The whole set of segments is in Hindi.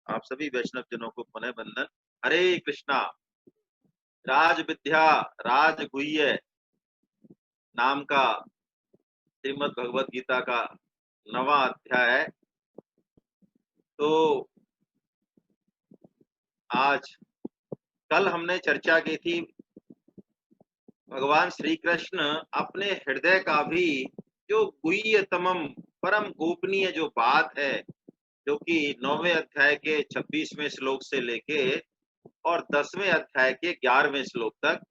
आप सभी वैष्णव जनों को पुनः वंदन। हरे कृष्णा। राज विद्या राज गुह्य नाम का श्रीमद् भगवत गीता का 9वां अध्याय है। तो आज कल हमने चर्चा की थी, भगवान श्री कृष्ण अपने हृदय का भी जो गुह्यतमम परम गोपनीय जो बात है, जो कि 9वें अध्याय के 26वें श्लोक से लेके और 10वें अध्याय के 11वें श्लोक तक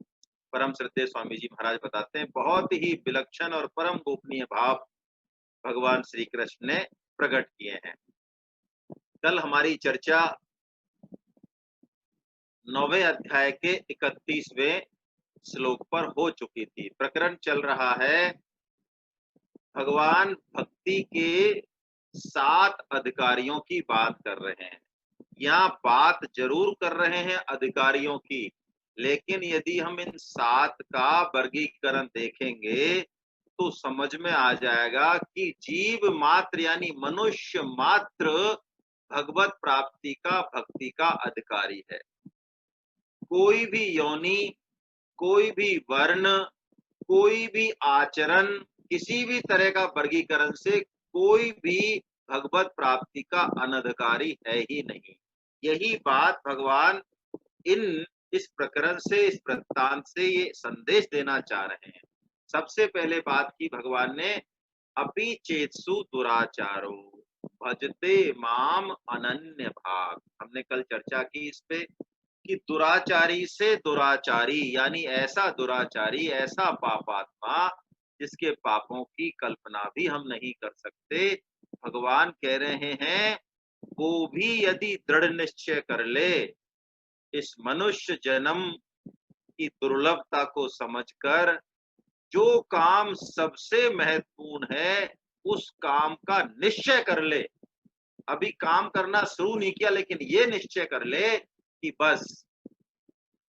परम श्रद्धेय स्वामी जी महाराज बताते हैं। बहुत ही विलक्षण और परम गोपनीय भाव भगवान श्री कृष्ण ने प्रकट किए हैं। कल हमारी चर्चा 9वें अध्याय के 31वें श्लोक पर हो चुकी थी। प्रकरण चल रहा है, भगवान भक्ति के 7 अधिकारियों की बात कर रहे हैं। यहाँ बात जरूर कर रहे हैं अधिकारियों की, लेकिन यदि हम इन 7 का वर्गीकरण देखेंगे तो समझ में आ जाएगा कि जीव मात्र यानी मनुष्य मात्र भगवत प्राप्ति का भक्ति का अधिकारी है। कोई भी योनि, कोई भी वर्ण, कोई भी आचरण, किसी भी तरह का वर्गीकरण से कोई भी भगवत प्राप्ति का अनधिकारी है ही नहीं। यही बात भगवान इस प्रकरण से, इस वृत्तांत से ये संदेश देना चाह रहे हैं। सबसे पहले बात की भगवान ने, अपि चेत्सु दुराचारो भजते माम अनन्य भाग। हमने कल चर्चा की इस पे कि दुराचारी से दुराचारी यानी ऐसा दुराचारी, ऐसा पापात्मा जिसके पापों की कल्पना भी हम नहीं कर सकते, भगवान कह रहे हैं वो भी यदि दृढ़ निश्चय कर ले, इस मनुष्य जन्म की दुर्लभता को समझकर जो काम सबसे महत्वपूर्ण है उस काम का निश्चय कर ले। अभी काम करना शुरू नहीं किया, लेकिन ये निश्चय कर ले कि बस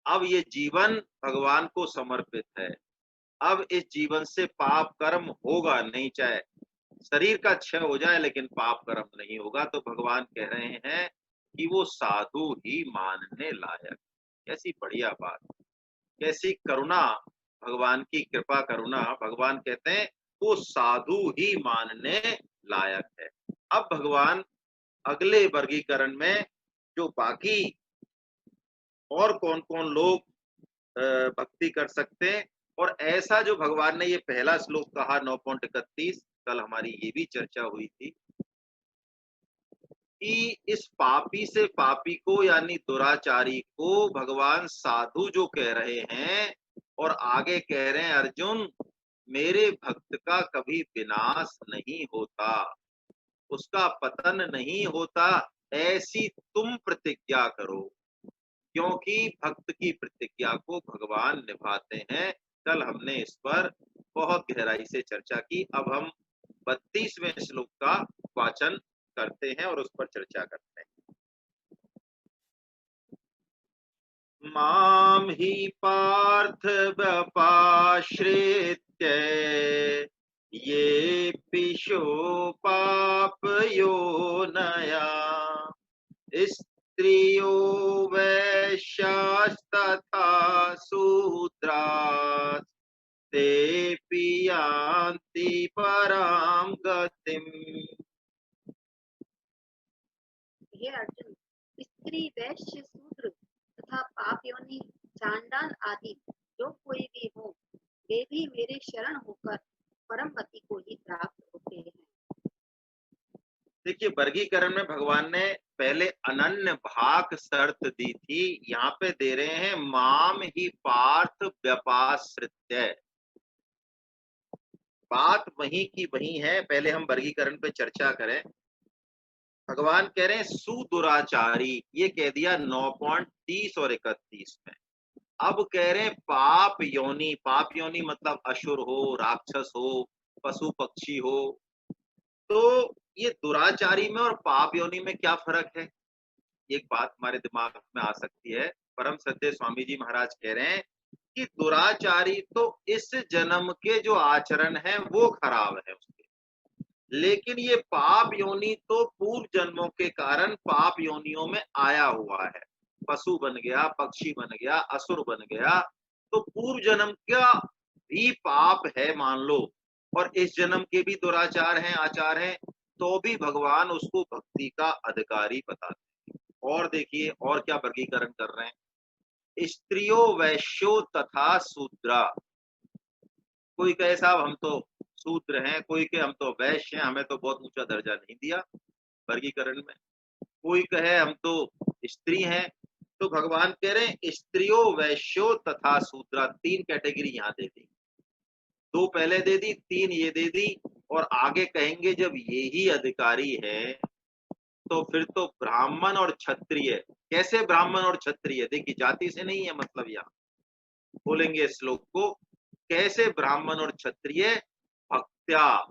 अब ये जीवन भगवान को समर्पित है। अब इस जीवन से पाप कर्म होगा नहीं, चाहे शरीर का क्षय हो जाए लेकिन पाप कर्म नहीं होगा। तो भगवान कह रहे हैं कि वो साधु ही मानने लायक। कैसी बढ़िया बात, कैसी करुणा, भगवान की कृपा करुणा। भगवान कहते हैं वो साधु ही मानने लायक है। अब भगवान अगले वर्गीकरण में जो बाकी और कौन कौन लोग भक्ति कर सकते हैं, और ऐसा जो भगवान ने ये पहला श्लोक कहा 9.31, कल हमारी ये भी चर्चा हुई थी कि इस पापी से पापी को यानी दुराचारी को भगवान साधु जो कह रहे हैं, और आगे कह रहे हैं अर्जुन मेरे भक्त का कभी विनाश नहीं होता, उसका पतन नहीं होता, ऐसी तुम प्रतिज्ञा करो, क्योंकि भक्त की प्रतिज्ञा को भगवान निभाते हैं। कल हमने इस पर बहुत गहराई से चर्चा की। अब हम 32वें श्लोक का वाचन करते हैं और उस पर चर्चा करते हैं। माम ही पार्थ व्यपाश्रित्य ये पिशो पाप योनया स्त्रियो वैश्यास्तथा शूद्रास् ते यान्ति पराम गतिम्। हे अर्जुन, स्त्री वैश्य शूद्र तथा पाप योनि चांडाल आदि जो कोई भी हो, वे भी मेरे शरण होकर परम गति को ही प्राप्त होते हैं। देखिए, वर्गीकरण में भगवान ने पहले अनन्य भाग शर्त दी थी, यहाँ पे दे रहे हैं माम ही पार्थ व्यपाश्रित्य। बात वही की वही है, पहले हम वर्गीकरण पे चर्चा करें। भगवान कह रहे हैं सुदुराचारी, ये कह दिया 9.30 और 31 में। अब कह रहे हैं पाप योनि। पाप योनि मतलब असुर हो, राक्षस हो, पशु पक्षी हो। तो ये दुराचारी में और पाप योनि में क्या फर्क है, एक बात हमारे दिमाग में आ सकती है। परम श्रद्धेय स्वामी जी महाराज कह रहे हैं कि दुराचारी तो इस जन्म के जो आचरण है वो खराब है उसके, लेकिन ये पाप योनि तो पूर्व जन्मों के कारण पाप योनियों में आया हुआ है। पशु बन गया, पक्षी बन गया, असुर बन गया, तो पूर्व जन्म का भी पाप है मान लो, और इस जन्म के भी दुराचार हैं, आचार हैं, तो भी भगवान उसको भक्ति का अधिकारी बताते हैं। और देखिए और क्या वर्गीकरण कर रहे हैं, स्त्रियो वैश्यो तथा शूद्रा। कोई कहे साहब हम तो शूद्र हैं, कोई के हम तो वैश्य हैं, हमें तो बहुत ऊंचा दर्जा नहीं दिया वर्गीकरण में। कोई कहे हम तो स्त्री हैं, तो भगवान कह रहे हैं स्त्रियो वैश्यो तथा शूद्रा, तीन कैटेगरी यहाँ दे दी, दो पहले दे दी, तीन ये दे दी, और आगे कहेंगे जब ये ही अधिकारी है तो फिर तो ब्राह्मण और क्षत्रिय। कैसे ब्राह्मण और क्षत्रिय, देखिए जाति से नहीं है मतलब, यहाँ बोलेंगे श्लोक को, कैसे ब्राह्मण और क्षत्रिय, भक्त्या,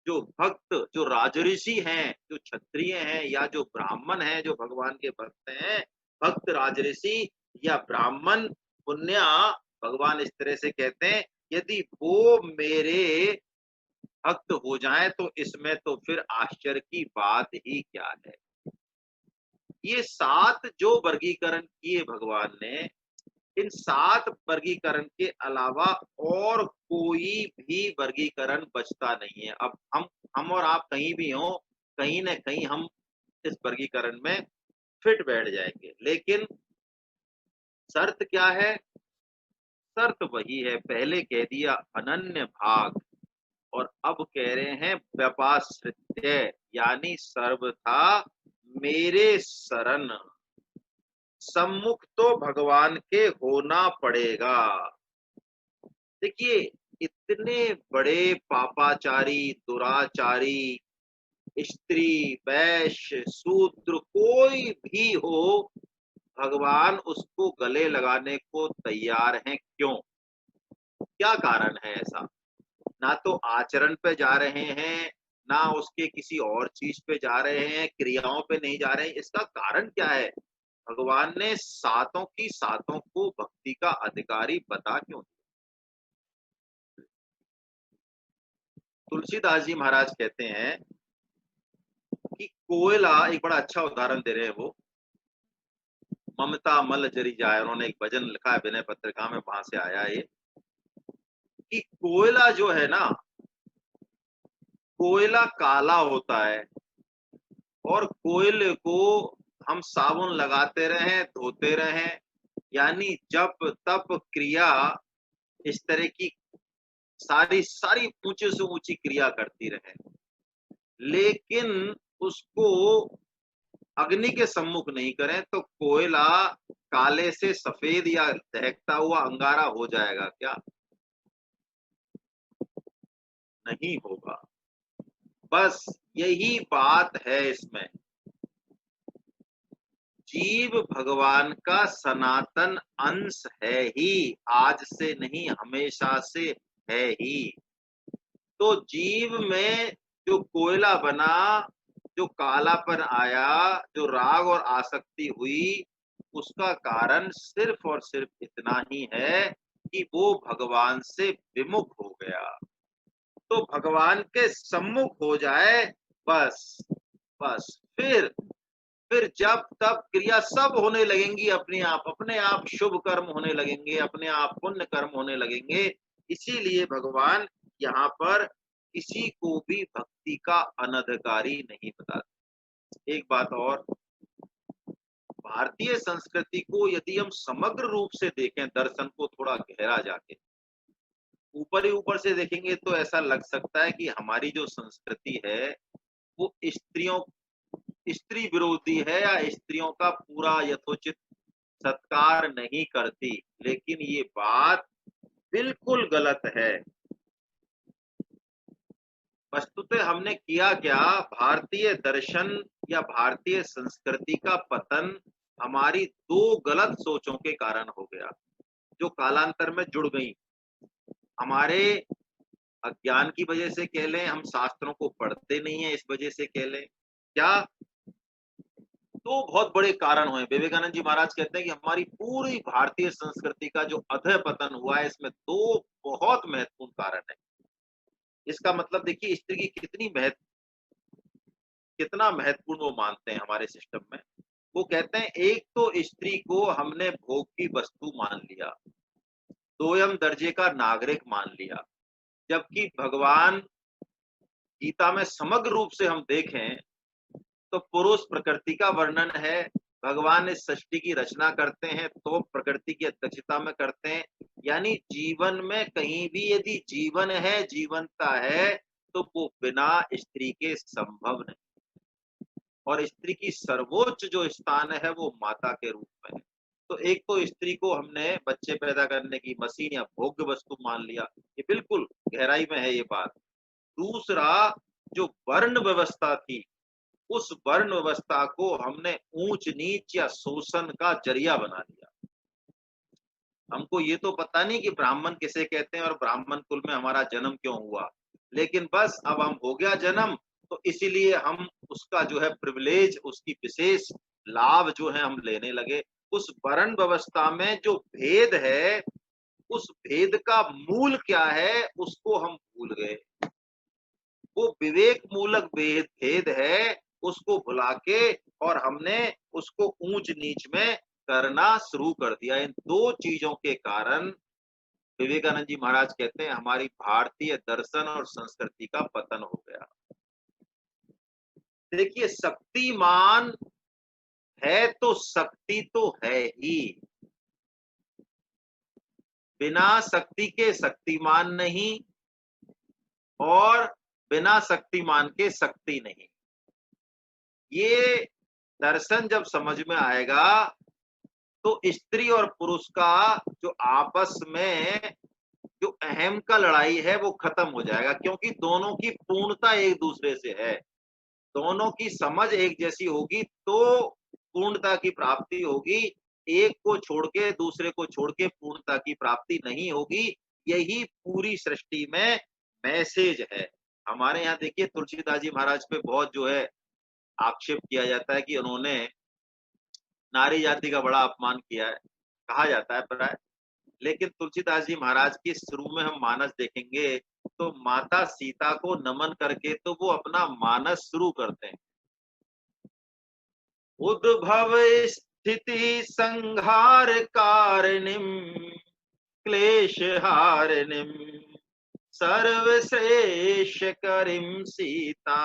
जो भक्त, जो राजऋषि हैं, जो क्षत्रिय हैं या जो ब्राह्मण हैं, जो भगवान के भक्त हैं, भक्त राजऋषि या ब्राह्मण पुण्य, भगवान इस तरह से कहते हैं यदि वो मेरे भक्त हो जाएं तो इसमें तो फिर आश्चर्य की बात ही क्या है। ये सात जो वर्गीकरण किए भगवान ने, इन सात वर्गीकरण के अलावा और कोई भी वर्गीकरण बचता नहीं है। अब हम और आप कहीं भी हो, कहीं न कहीं हम इस वर्गीकरण में फिट बैठ जाएंगे, लेकिन शर्त क्या है, शर्त वही है, पहले कह दिया अनन्य भाग, और अब कह रहे हैं व्यपाश्रित्य, यानी सर्वथा मेरे शरण, सम्मुख तो भगवान के होना पड़ेगा। देखिए इतने बड़े पापाचारी, दुराचारी, स्त्री, वैश्य, शूद्र कोई भी हो, भगवान उसको गले लगाने को तैयार हैं। क्यों, क्या कारण है ऐसा? ना तो आचरण पे जा रहे हैं, ना उसके किसी और चीज पे जा रहे हैं, क्रियाओं पे नहीं जा रहे हैं। इसका कारण क्या है? भगवान ने सातों की सातों को भक्ति का अधिकारी बता क्यों दिया? तुलसीदास जी महाराज कहते हैं कि कोयला, एक बड़ा अच्छा उदाहरण दे रहे हैं वो, ममता मल जरी जाए, उन्होंने एक भजन लिखा है विनय पत्रिका में, वहां से आया ये, कि कोयला जो है ना, कोयला काला होता है, और कोयले को हम साबुन लगाते रहें, धोते रहें, यानी जप तप क्रिया, इस तरह की सारी सारी ऊंचे से ऊंची क्रिया करती रहे, लेकिन उसको अग्नि के सम्मुख नहीं करें तो कोयला काले से सफेद या दहकता हुआ अंगारा हो जाएगा क्या? नहीं होगा। बस यही बात है इसमें, जीव भगवान का सनातन अंश है ही, आज से नहीं हमेशा से है ही। तो जीव में जो कोयला बना, जो कालापन आया, जो राग और आसक्ति हुई, उसका कारण सिर्फ और सिर्फ इतना ही है कि वो भगवान से विमुख हो गया। तो भगवान के सम्मुख हो जाए, बस बस, फिर जब तब क्रिया सब होने लगेंगी अपने आप शुभ कर्म होने लगेंगे, अपने आप पुण्य कर्म होने लगेंगे। इसीलिए भगवान यहाँ पर किसी को भी भक्ति का अनधिकारी नहीं बताते। एक बात और, भारतीय संस्कृति को यदि हम समग्र रूप से देखें, दर्शन को थोड़ा गहरा जाके, ऊपर ही ऊपर से देखेंगे तो ऐसा लग सकता है कि हमारी जो संस्कृति है वो स्त्री विरोधी है, या स्त्रियों का पूरा यथोचित सत्कार नहीं करती। लेकिन ये बात बिल्कुल गलत है। वस्तुतः हमने किया क्या, भारतीय दर्शन या भारतीय संस्कृति का पतन हमारी दो गलत सोचों के कारण हो गया, जो कालांतर में जुड़ गई। हमारे अज्ञान की वजह से कह लें, हम शास्त्रों को पढ़ते नहीं है इस वजह से कह लें, क्या, दो बहुत बड़े कारण हुए। विवेकानंद जी महाराज कहते हैं कि हमारी पूरी भारतीय संस्कृति का जो अधः पतन हुआ है, इसमें दो बहुत महत्वपूर्ण कारण है। इसका मतलब देखिए स्त्री की कितना महत्वपूर्ण वो मानते हैं हमारे सिस्टम में। वो कहते हैं एक तो स्त्री को हमने भोग की वस्तु मान लिया, दोयम दर्जे का नागरिक मान लिया, जबकि भगवान गीता में समग्र रूप से हम देखें तो पुरुष प्रकृति का वर्णन है। भगवान इस सृष्टि की रचना करते हैं तो प्रकृति की अध्यक्षता में करते हैं। यानी जीवन में कहीं भी यदि जीवन है, जीवनता है, तो वो बिना स्त्री के संभव नहीं। और स्त्री की सर्वोच्च जो स्थान है वो माता के रूप में है। तो एक तो स्त्री को हमने बच्चे पैदा करने की मशीन या भोग्य वस्तु मान लिया, ये बिल्कुल गहराई में है ये बात। दूसरा, जो वर्ण व्यवस्था थी, उस वर्ण व्यवस्था को हमने ऊंच नीच या शोषण का जरिया बना लिया। हमको ये तो पता नहीं कि ब्राह्मण किसे कहते हैं और ब्राह्मण कुल में हमारा जन्म क्यों हुआ, लेकिन बस अब हम हो गया जन्म, तो इसीलिए हम उसका जो है प्रिविलेज, उसकी विशेष लाभ जो है हम लेने लगे। उस वर्ण व्यवस्था में जो भेद है, उस भेद का मूल क्या है उसको हम भूल गए। वो विवेक मूलक भेद है, उसको भुला के और हमने उसको ऊंच नीच में करना शुरू कर दिया। इन दो चीजों के कारण विवेकानंद जी महाराज कहते हैं हमारी भारतीय दर्शन और संस्कृति का पतन हो गया। देखिए शक्तिमान है तो शक्ति तो है ही, बिना शक्ति के शक्तिमान नहीं और बिना शक्तिमान के शक्ति नहीं। ये दर्शन जब समझ में आएगा तो स्त्री और पुरुष का जो आपस में जो अहम का लड़ाई है वो खत्म हो जाएगा, क्योंकि दोनों की पूर्णता एक दूसरे से है। दोनों की समझ एक जैसी होगी तो पूर्णता की प्राप्ति होगी। एक को छोड़ के दूसरे को छोड़ के पूर्णता की प्राप्ति नहीं होगी। यही पूरी सृष्टि में मैसेज है। हमारे यहाँ देखिए तुलसीदास जी महाराज पे बहुत जो है आक्षेप किया जाता है कि उन्होंने नारी जाति का बड़ा अपमान किया है, कहा जाता है प्राय। लेकिन तुलसीदास जी महाराज की शुरू में हम मानस देखेंगे तो माता सीता को नमन करके तो वो अपना मानस शुरू करते हैं। उद्भव स्थिति संहार कारणिम क्लेश हारिणीम सर्वश्रेष्ठ करीम सीता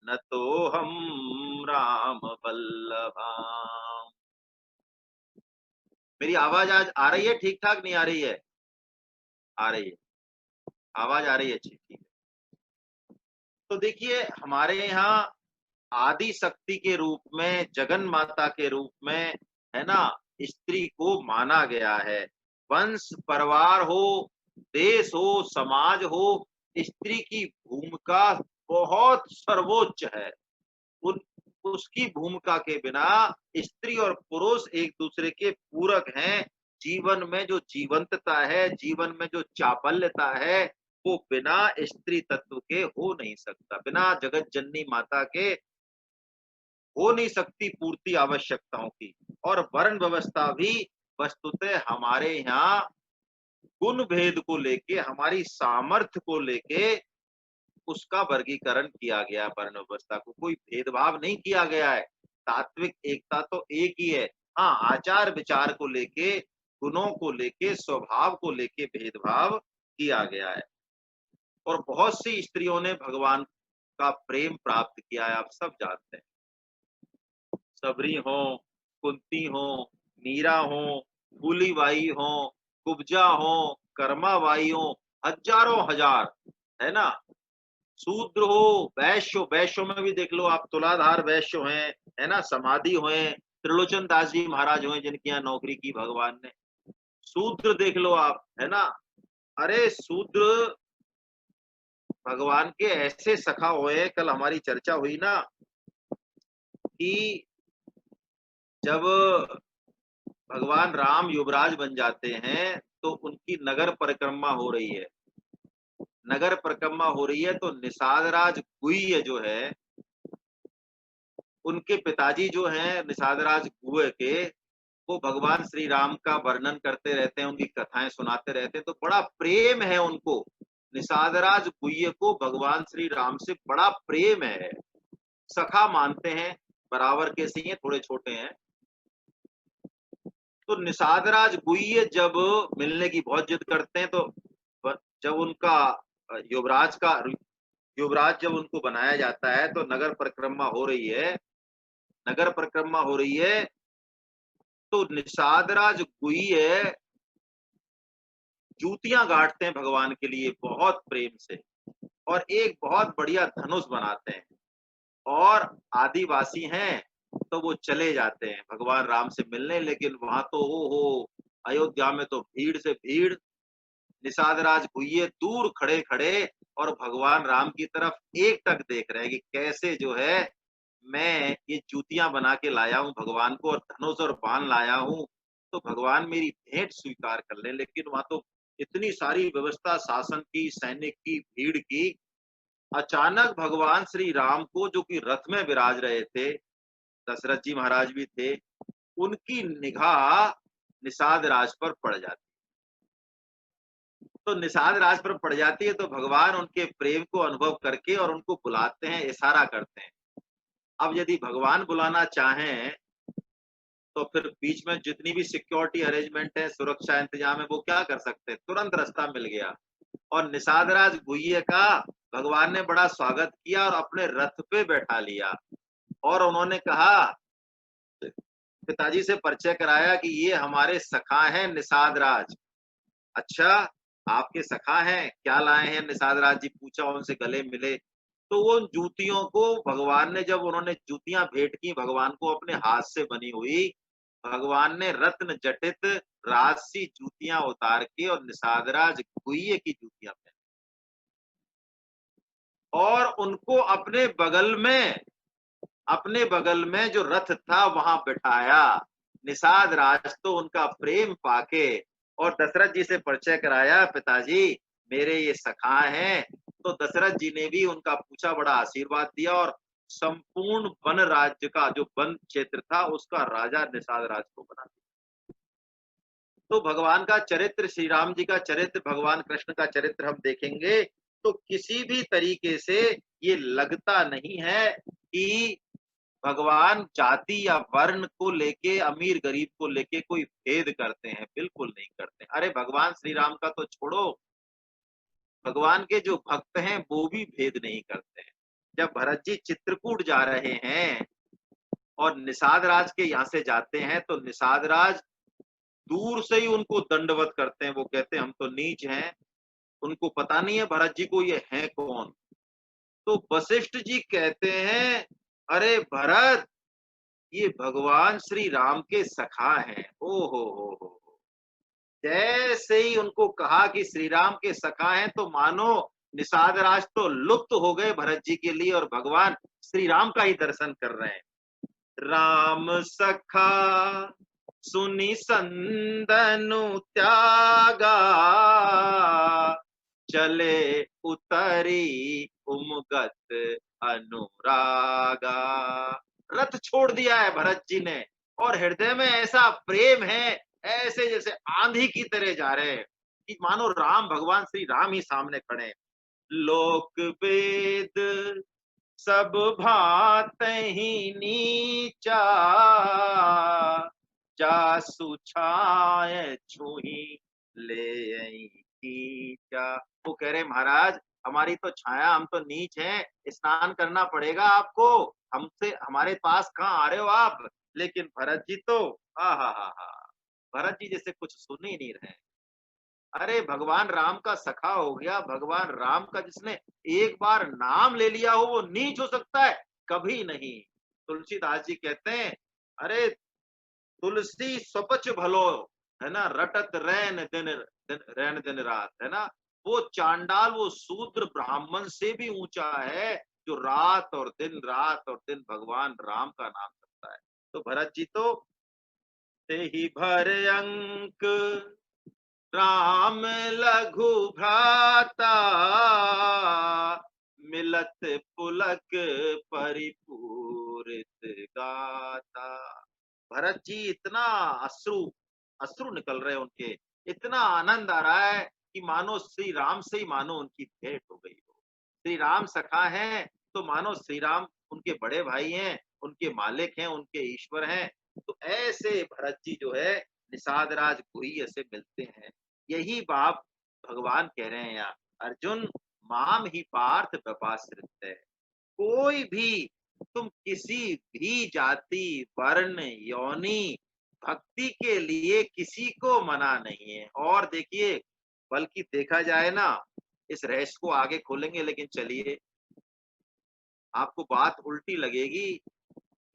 न तो हम राम वल्लभा। मेरी आवाज आज आ रही है ठीक ठाक, नहीं आ रही है? आ रही है, आवाज आ रही है, ठीक है। तो देखिए हमारे यहाँ आदि शक्ति के रूप में, जगन माता के रूप में, है ना, स्त्री को माना गया है। वंश परिवार हो, देश हो, समाज हो, स्त्री की भूमिका बहुत सर्वोच्च है। उन उसकी भूमिका के बिना स्त्री और पुरुष एक दूसरे के पूरक हैं। जीवन में जो जीवंतता है, जीवन में जो चापल्यता है, वो बिना स्त्री तत्व के हो नहीं सकता, बिना जगत जननी माता के हो नहीं सकती पूर्ति आवश्यकताओं की। और वर्ण व्यवस्था भी वस्तुतः हमारे यहाँ गुण भेद को लेके, हमारी सामर्थ्य को लेके उसका वर्गीकरण किया गया। वर्ण व्यवस्था को कोई भेदभाव नहीं किया गया है। तात्विक एकता तो एक ही है। हाँ, आचार विचार को लेके, गुणों को लेके, स्वभाव को लेके भेदभाव किया गया है। और बहुत सी स्त्रियों ने भगवान का प्रेम प्राप्त किया है, आप सब जानते हैं। सबरी हो, कुंती हो, मीरा हो, फूलीबाई हो, कुब्जा हो, कर्माबाई हो, हजारों हजार, है ना। शूद्र हो, वैश्य, वैश्यों में भी देख लो आप, तुलाधार वैश्य हैं, है ना, समाधि हुए, त्रिलोचन दास जी महाराज हुए जिनकी यहाँ नौकरी की भगवान ने। शूद्र देख लो आप, है ना। अरे शूद्र भगवान के ऐसे सखा हुए, कल हमारी चर्चा हुई ना कि जब भगवान राम युवराज बन जाते हैं तो उनकी नगर परिक्रमा हो रही है। नगर परिक्रमा हो रही है तो निषाद राज गुह्य जो है, उनके पिताजी जो हैं निषाद राज गुह्य के, वो भगवान श्री राम का वर्णन करते रहते हैं, उनकी कथाएं सुनाते रहते हैं, तो बड़ा प्रेम है उनको। निषादराज गुह्य को भगवान श्री राम से बड़ा प्रेम है, सखा मानते हैं, बराबर के से ही हैं, थोड़े छोटे हैं। तो निषादराज गुह्य जब मिलने की बहुत जिद करते हैं, तो जब उनका युवराज जब उनको बनाया जाता है, तो नगर परिक्रमा हो रही है, नगर परिक्रमा हो रही है, तो निषादराज गुह्य जूतियां गाड़ते हैं भगवान के लिए बहुत प्रेम से, और एक बहुत बढ़िया धनुष बनाते हैं, और आदिवासी हैं तो वो चले जाते हैं भगवान राम से मिलने। लेकिन वहां तो हो अयोध्या में तो भीड़ से भीड़, निषादराज गुह्य दूर खड़े खड़े और भगवान राम की तरफ एक टक देख रहे हैं कि कैसे जो है मैं ये जूतियां बना के लाया हूं भगवान को, और धनुष और बाण लाया हूं, तो भगवान मेरी भेंट स्वीकार कर लें। लेकिन वहां तो इतनी सारी व्यवस्था, शासन की, सैनिक की, भीड़ की। अचानक भगवान श्री राम को, जो कि रथ में विराज रहे थे, दशरथ जी महाराज भी थे, उनकी निगाह निषाद राज पर पड़ जाती। तो निषाद राज पर पड़ जाती है, तो भगवान उनके प्रेम को अनुभव करके और उनको बुलाते हैं, इशारा करते हैं। अब यदि भगवान बुलाना चाहें तो फिर बीच में जितनी भी सिक्योरिटी अरेंजमेंट है, सुरक्षा इंतजाम है, वो क्या कर सकते हैं, तुरंत रास्ता मिल गया। और निषादराज गुह्य का भगवान ने बड़ा स्वागत किया और अपने रथ पे बैठा लिया, और उन्होंने कहा, पिताजी से परिचय कराया कि ये हमारे सखा हैं निषाद राज। अच्छा, आपके सखा हैं, क्या लाए हैं निषाद राज जी, पूछा, उनसे गले मिले। तो वो जूतियों को भगवान ने, जब उन्होंने जूतियां भेंट की भगवान को अपने हाथ से बनी हुई, भगवान ने रत्न जटित राजसी जूतियां उतार के और निषादराज गुह्य की जूतियां पहनी, और उनको अपने बगल में जो रथ था वहां बिठाया। निषाद राज तो उनका प्रेम पाके और दशरथ जी से परिचय कराया, पिताजी मेरे ये सखा हैं। तो दशरथ जी ने भी उनका पूछा, बड़ा आशीर्वाद दिया, और संपूर्ण वन राज्य का, जो वन क्षेत्र था, उसका राजा निषाद राज को बना दिया। तो भगवान का चरित्र, श्री राम जी का चरित्र, भगवान कृष्ण का चरित्र हम देखेंगे तो किसी भी तरीके से ये लगता नहीं है कि भगवान जाति या वर्ण को लेके, अमीर गरीब को लेके कोई भेद करते हैं, बिल्कुल नहीं करते। अरे भगवान श्री राम का तो छोड़ो, भगवान के जो भक्त हैं वो भी भेद नहीं करते हैं। जब भरत जी चित्रकूट जा रहे हैं और निषाद राज के यहाँ से जाते हैं, तो निषाद राज दूर से ही उनको दंडवत करते हैं। वो कहते हैं हम तो नीच हैं, उनको पता नहीं है भरत जी को ये है कौन। तो वशिष्ठ जी कहते हैं, अरे भरत, ये भगवान श्री राम के सखा हैं। ओ हो। जैसे ही उनको कहा कि श्री राम के सखा हैं, तो मानो निषाद राज तो लुप्त हो गए भरत जी के लिए, और भगवान श्री राम का ही दर्शन कर रहे हैं। राम सखा सुनि संदनु त्यागा, चले उतरी उमगत अनुरागा। रथ छोड़ दिया है भरत जी ने, और हृदय में ऐसा प्रेम है, ऐसे जैसे आंधी की तरह जा रहे हैं कि मानो राम, भगवान श्री राम ही सामने खड़े हैं। लोक वेद सब भात ही नीचा, जासु छाय छुही ले कीचा। वो कह रहे महाराज, हमारी तो छाया, हम तो नीच हैं, स्नान करना पड़ेगा आपको, हमसे, हमारे पास कहाँ आ रहे हो आप। लेकिन भरत जी तो हा, भरत जी जैसे कुछ सुन ही नहीं रहे। अरे भगवान राम का सखा हो गया, भगवान राम का जिसने एक बार नाम ले लिया हो, वो नीच हो सकता है? कभी नहीं। तुलसीदास जी कहते हैं, अरे तुलसी स्वपच भलो, है ना, रटत रैन दिन रात, है ना। वो चांडाल, वो शूद्र ब्राह्मण से भी ऊंचा है, जो रात और दिन भगवान राम का नाम करता है। तो भरत जी तो ते ही भर अंक राम लघु भ्राता, मिलत पुलक परिपूरित गाता। भरत जी इतना अश्रु अश्रु निकल रहे हैं उनके, इतना आनंद आ रहा है कि मानो श्री राम से ही मानो उनकी भेंट हो गई हो। श्री राम सखा हैं तो मानो श्री राम उनके बड़े भाई हैं, उनके मालिक हैं, उनके ईश्वर हैं। तो ऐसे भरत जी जो है निषाद राज गुह्य से मिलते हैं। यही बात भगवान कह रहे हैं यहाँ, अर्जुन माम ही पार्थ व्यपाश्रित है। कोई भी, तुम किसी भी जाति, वर्ण, योनि, भक्ति के लिए किसी को मना नहीं है। और देखिए, बल्कि देखा जाए ना, इस रहस्य को आगे खोलेंगे, लेकिन चलिए, आपको बात उल्टी लगेगी,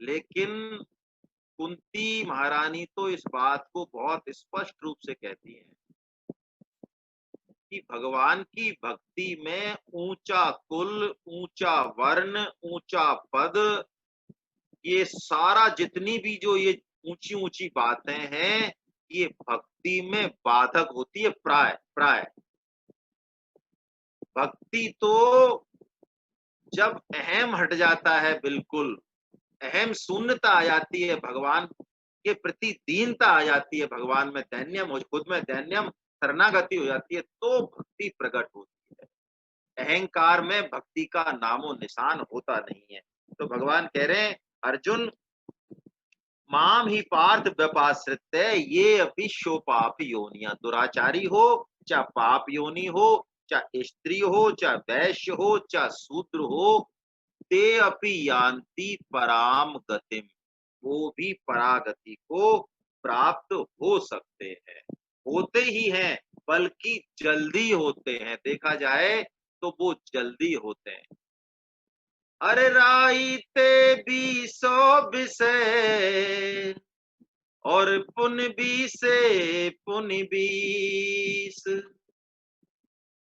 लेकिन कुंती महारानी तो इस बात को बहुत स्पष्ट रूप से कहती हैं कि भगवान की भक्ति में ऊंचा कुल, ऊंचा वर्ण, ऊंचा पद, ये सारा जितनी भी जो ये ऊंची ऊंची बातें हैं, ये भक्ति में बाधक होती है। प्राय प्राय भक्ति तो जब अहम हट जाता है, बिल्कुल अहम शून्यता आ जाती है, भगवान के प्रति दीनता आ जाती है, भगवान में दैन्यम हो, खुद में दैन्यम शरणागति हो जाती है, तो भक्ति प्रकट होती है। अहंकार में भक्ति का नामो निशान होता नहीं है। तो भगवान कह रहे हैं, अर्जुन माम ही पार्थ व्यपाश्रित, ये अपि शो पाप योनिया, दुराचारी हो, चाहे पाप योनि हो, चाहे स्त्री हो, चाहे वैश्य हो, चाहे शूद्र हो, ते अपि यान्ति पराम गतिम, वो भी परागति को प्राप्त हो सकते हैं, होते ही हैं, बल्कि जल्दी होते हैं। देखा जाए तो वो जल्दी होते हैं। अरे राइते भी सौ विषय, और पुन भी से पुन बीस,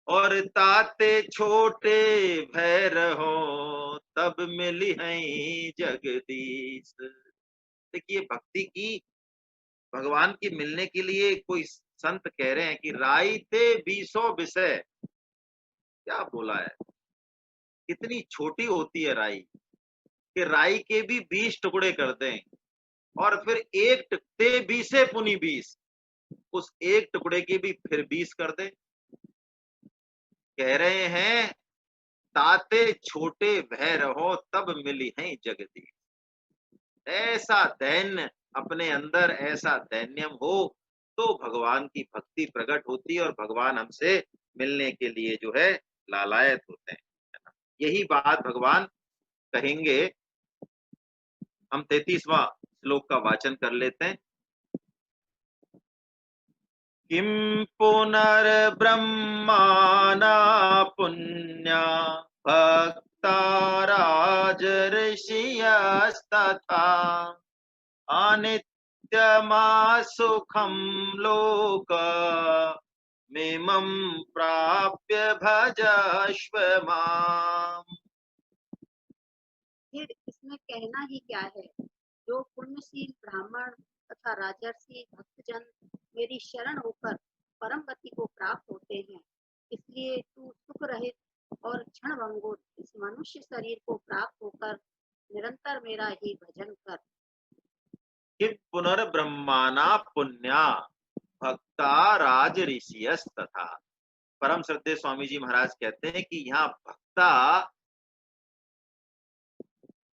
और ताते छोटे भय रहो, तब मिली हैं जगदीश। देखिए, भक्ति की, भगवान की मिलने के लिए कोई संत कह रहे हैं कि राइते बीसों विषय, क्या बोला है, कितनी छोटी होती है राई, कि राई के भी 20 टुकड़े कर दें, और फिर एक टुकड़े 20 पुनी 20, उस एक टुकड़े के भी फिर 20 कर दें। कह रहे हैं, ताते छोटे भय रहो, तब मिली हैं जगदीश। ऐसा दैन्य अपने अंदर, ऐसा दैन्यम हो, तो भगवान की भक्ति प्रकट होती है, और भगवान हमसे मिलने के लिए जो है लालायत होते हैं। यही बात भगवान कहेंगे। हम 33वां श्लोक का वाचन कर लेते हैं। किम पुनर्ब्रह्माना पुण्या भक्ता राजर्षयस्तथा, अनित्यमा सुखम लोक मिमं प्राप्य भजस्व माम्। फिर इसमें कहना ही क्या है, जो पुण्यशील ब्राह्मण तथा राजर्षि भक्तजन मेरी शरण होकर परम गति को प्राप्त होते हैं, इसलिए तू सुख रहित और क्षण भंगुर इस मनुष्य शरीर को प्राप्त होकर निरंतर मेरा ही भजन कर। किम पुनर्ब्रह्माना पुण्या भक्ता राज ऋषियस तथा। परम श्रद्धेय स्वामी जी महाराज कहते हैं कि यहाँ भक्ता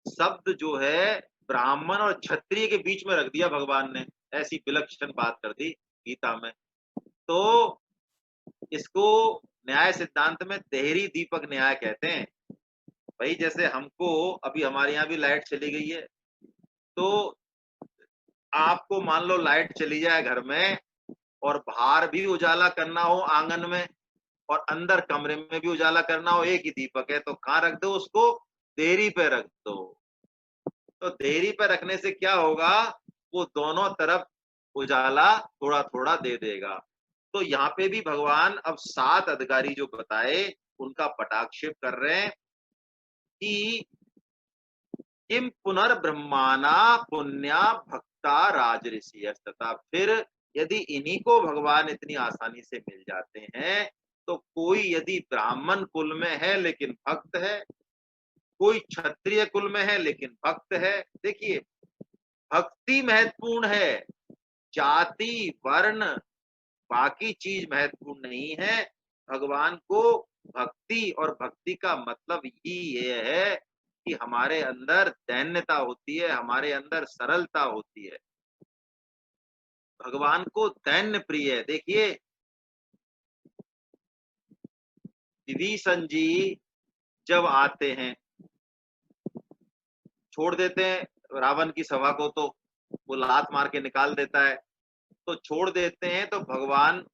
शब्द जो है ब्राह्मण और क्षत्रिय के बीच में रख दिया भगवान ने, ऐसी विलक्षण बात कर दी गीता में। तो इसको न्याय सिद्धांत में देहरी दीपक न्याय कहते हैं। भाई, जैसे हमको अभी हमारे यहाँ भी लाइट चली गई है, तो आपको मान लो लाइट चली जाए घर में, और बाहर भी उजाला करना हो आंगन में, और अंदर कमरे में भी उजाला करना हो, एक ही दीपक है, तो कहाँ रख दो उसको? देहरी पे रख दो। तो देहरी पे रखने से क्या होगा, वो दोनों तरफ उजाला थोड़ा थोड़ा दे देगा। तो यहाँ पे भी भगवान अब 7 अधिकारी जो बताए, उनका पटाक्षेप कर रहे हैं कि किम पुनर्ब्रह्माना पुण्या भक्ता राजऋषि तथा। फिर यदि इन्हीं को भगवान इतनी आसानी से मिल जाते हैं, तो कोई यदि ब्राह्मण कुल में है लेकिन भक्त है, कोई क्षत्रिय कुल में है लेकिन भक्त है। देखिए, भक्ति महत्वपूर्ण है, जाति, वर्ण, बाकी चीज महत्वपूर्ण नहीं है। भगवान को भक्ति, और भक्ति का मतलब ही ये है कि हमारे अंदर दैन्यता होती है, हमारे अंदर सरलता होती है। भगवान को दैन्य प्रिय है। देखिए विभीषण जी जब आते हैं, छोड़ देते हैं रावण की सभा को, तो वो लात मार के निकाल देता है। तो छोड़ देते हैं, तो भगवान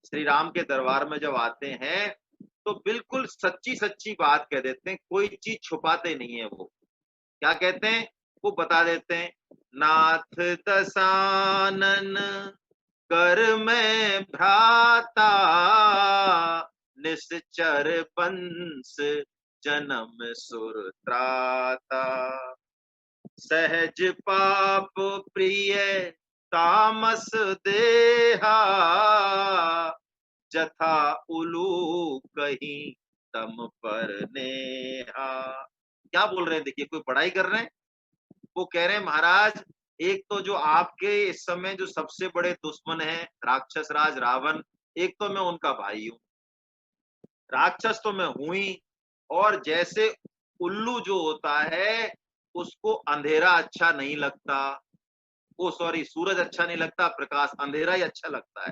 श्री राम के दरबार में जब आते हैं तो बिल्कुल सच्ची सच्ची बात कह देते हैं, कोई चीज छुपाते नहीं है। वो क्या कहते हैं, वो बता देते हैं, नाथ दसानन कर मैं भ्राता, निश्चर बंस जन्म सुर त्राता, सहज पाप प्रिय तामस देहा, जथा उलू कहीं तम पर नेहा। क्या बोल रहे हैं, देखिए कोई बड़ाई कर रहे हैं। वो कह रहे हैं महाराज, एक तो जो आपके इस समय जो सबसे बड़े दुश्मन है राक्षस राज रावण, एक तो मैं उनका भाई हूं, राक्षस तो मैं हूं ही। और जैसे उल्लू जो होता है उसको अंधेरा अच्छा नहीं लगता, ओ सॉरी सूरज अच्छा नहीं लगता, प्रकाश, अंधेरा ही अच्छा लगता है।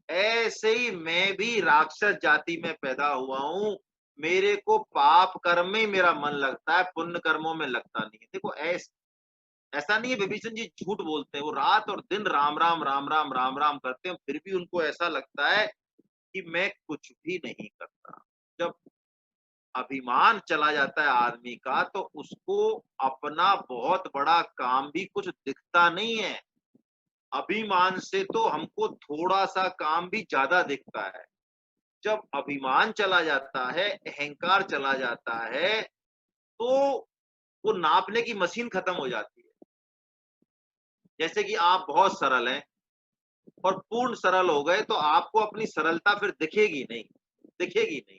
ऐसे ही मैं भी राक्षस जाति में पैदा हुआ हूं, मेरे को पाप कर्म में ही मेरा मन लगता है, पुण्य कर्मों में लगता नहीं है। देखो ऐसा नहीं है विभीषण जी झूठ बोलते हैं, वो रात और दिन राम राम राम राम राम राम करते हैं, फिर भी उनको ऐसा लगता है कि मैं कुछ भी नहीं करता। जब अभिमान चला जाता है आदमी का, तो उसको अपना बहुत बड़ा काम भी कुछ दिखता नहीं है। अभिमान से तो हमको थोड़ा सा काम भी ज्यादा दिखता है। जब अभिमान चला जाता है, अहंकार चला जाता है, तो वो नापने की मशीन खत्म हो जाती है। जैसे कि आप बहुत सरल हैं और पूर्ण सरल हो गए, तो आपको अपनी सरलता फिर दिखेगी नहीं, दिखेगी नहीं।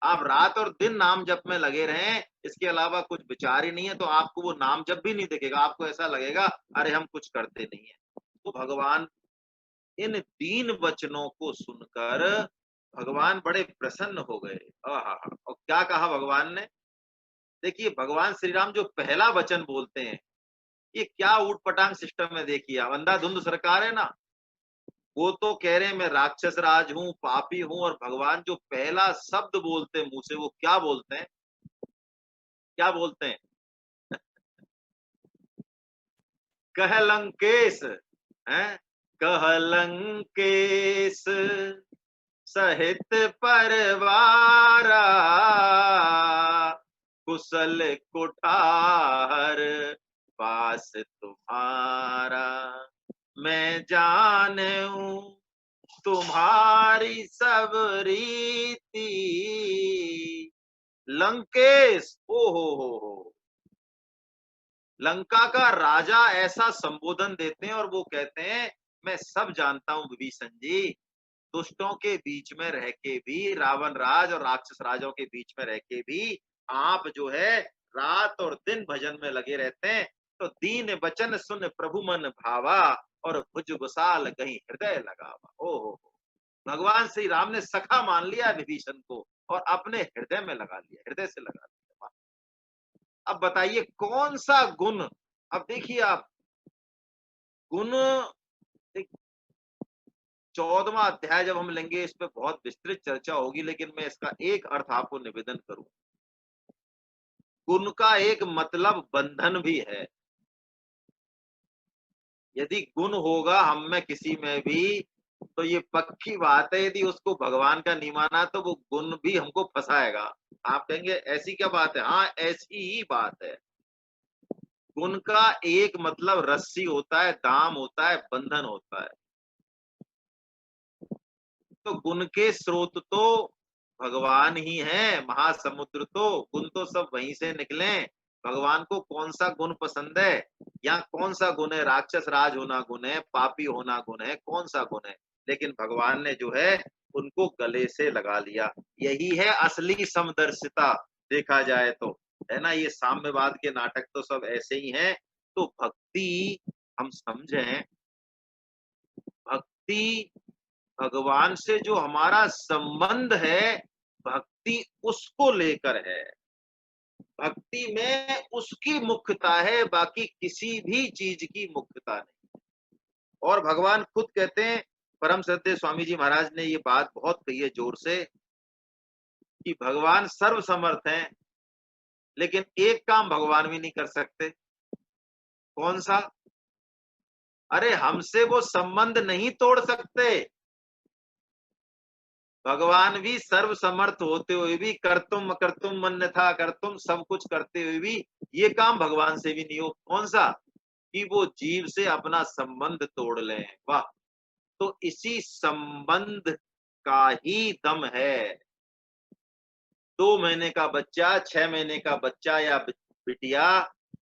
आप रात और दिन नाम जप में लगे रहें, इसके अलावा कुछ विचार ही नहीं है, तो आपको वो नाम जप भी नहीं दिखेगा, आपको ऐसा लगेगा अरे हम कुछ करते नहीं है। तो भगवान इन 3 वचनों को सुनकर भगवान बड़े प्रसन्न हो गए। आहा! और क्या कहा भगवान ने? देखिए भगवान श्री राम जो पहला वचन बोलते हैं, ये क्या ऊट-पटांग सिस्टम है देखिए, अब अंधाधुंध सरकार है ना। वो तो कह रहे हैं मैं राक्षस राज हूँ, पापी हूँ, और भगवान जो पहला शब्द बोलते हैं मुँह से, वो क्या बोलते हैं? क्या बोलते हैं? कह लंकेश, हैं? कह लंकेश सहित परिवारा, कुशल कुठार पास तुम्हारा, मैं जानूं तुम्हारी सब रीति। लंकेश, ओ हो, लंका का राजा ऐसा संबोधन देते हैं, और वो कहते हैं मैं सब जानता हूं विभीषण जी, दुष्टों के बीच में रह के भी, रावण राज और राक्षस राजों के बीच में रह के भी आप जो है रात और दिन भजन में लगे रहते हैं। तो दीन वचन सुन प्रभु मन भावा, और भुज बसाल कहीं हृदय लगावा। ओ हो, भगवान श्री राम ने सखा मान लिया विभीषण को और अपने हृदय में लगा लिया, हृदय से लगा लिया। अब बताइए कौन सा गुण, अब देखिए आप गुण, 14वां अध्याय जब हम लेंगे इस पे बहुत विस्तृत चर्चा होगी, लेकिन मैं इसका एक अर्थ आपको निवेदन करूं। गुण का एक मतलब बंधन भी है। यदि गुण होगा हम में किसी में भी, तो ये पक्की बात है, यदि उसको भगवान का नहीं माना तो वो गुण भी हमको फंसाएगा। आप कहेंगे ऐसी क्या बात है? हाँ ऐसी ही बात है। गुण का एक मतलब रस्सी होता है, दाम होता है, बंधन होता है। तो गुण के स्रोत तो भगवान ही है, महासमुद्र, तो गुण तो सब वहीं से निकले। भगवान को कौन सा गुण पसंद है, या कौन सा गुण है? राक्षस राज होना गुण है, पापी होना गुण है, कौन सा गुण है? लेकिन भगवान ने जो है उनको गले से लगा लिया। यही है असली समदर्शिता, देखा जाए तो, है ना। ये साम्यवाद के नाटक तो सब ऐसे ही हैं। तो भक्ति हम समझें, भक्ति भगवान से जो हमारा संबंध है, भक्ति उसको लेकर है। भक्ति में उसकी मुख्यता है, बाकी किसी भी चीज की मुख्यता नहीं। और भगवान खुद कहते हैं, परम श्रद्धेय स्वामी जी महाराज ने ये बात बहुत कही है जोर से, कि भगवान सर्व समर्थ हैं, लेकिन एक काम भगवान भी नहीं कर सकते। कौन सा? अरे हमसे वो संबंध नहीं तोड़ सकते। भगवान भी सर्व समर्थ होते हुए भी, करतुम अकर्तुम अन्यथा करतुम, सब कुछ करते हुए भी ये काम भगवान से भी नहीं हो। कौन सा? कि वो जीव से अपना संबंध तोड़ लें। वाह! तो इसी संबंध का ही दम है। 2 महीने का बच्चा, 6 महीने का बच्चा या बिटिया,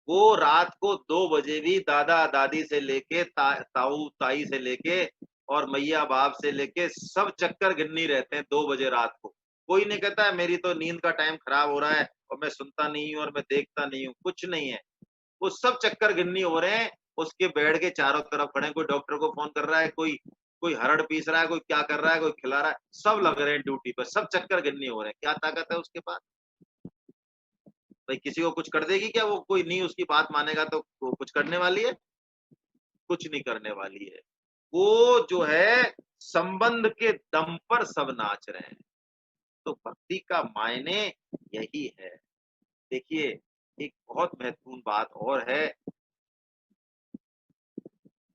वो रात को 2 बजे भी दादा दादी से लेके ताऊ ताई से लेके और मैया बाप से लेके सब चक्कर गिननी रहते हैं 2 बजे रात को। कोई नहीं कहता है मेरी तो नींद का टाइम खराब हो रहा है और मैं सुनता नहीं हूँ और मैं देखता नहीं हूँ, कुछ नहीं है। वो सब चक्कर गिननी हो रहे हैं, उसके बेड के चारों तरफ खड़े हैं, कोई डॉक्टर को फोन कर रहा है, कोई कोई हरड़ पीस रहा है, कोई क्या कर रहा है, कोई खिला रहा है, सब लग रहे हैं ड्यूटी पर, सब चक्कर गिननी हो रहे हैं। क्या ताकत है उसके पास? भाई किसी को कुछ कर देगी क्या? वो कोई नहीं उसकी बात मानेगा तो वो कुछ करने वाली है? कुछ नहीं करने वाली है। वो जो है संबंध के दम पर सब नाच रहे हैं। तो भक्ति का मायने यही है। देखिए, एक बहुत महत्वपूर्ण बात और है,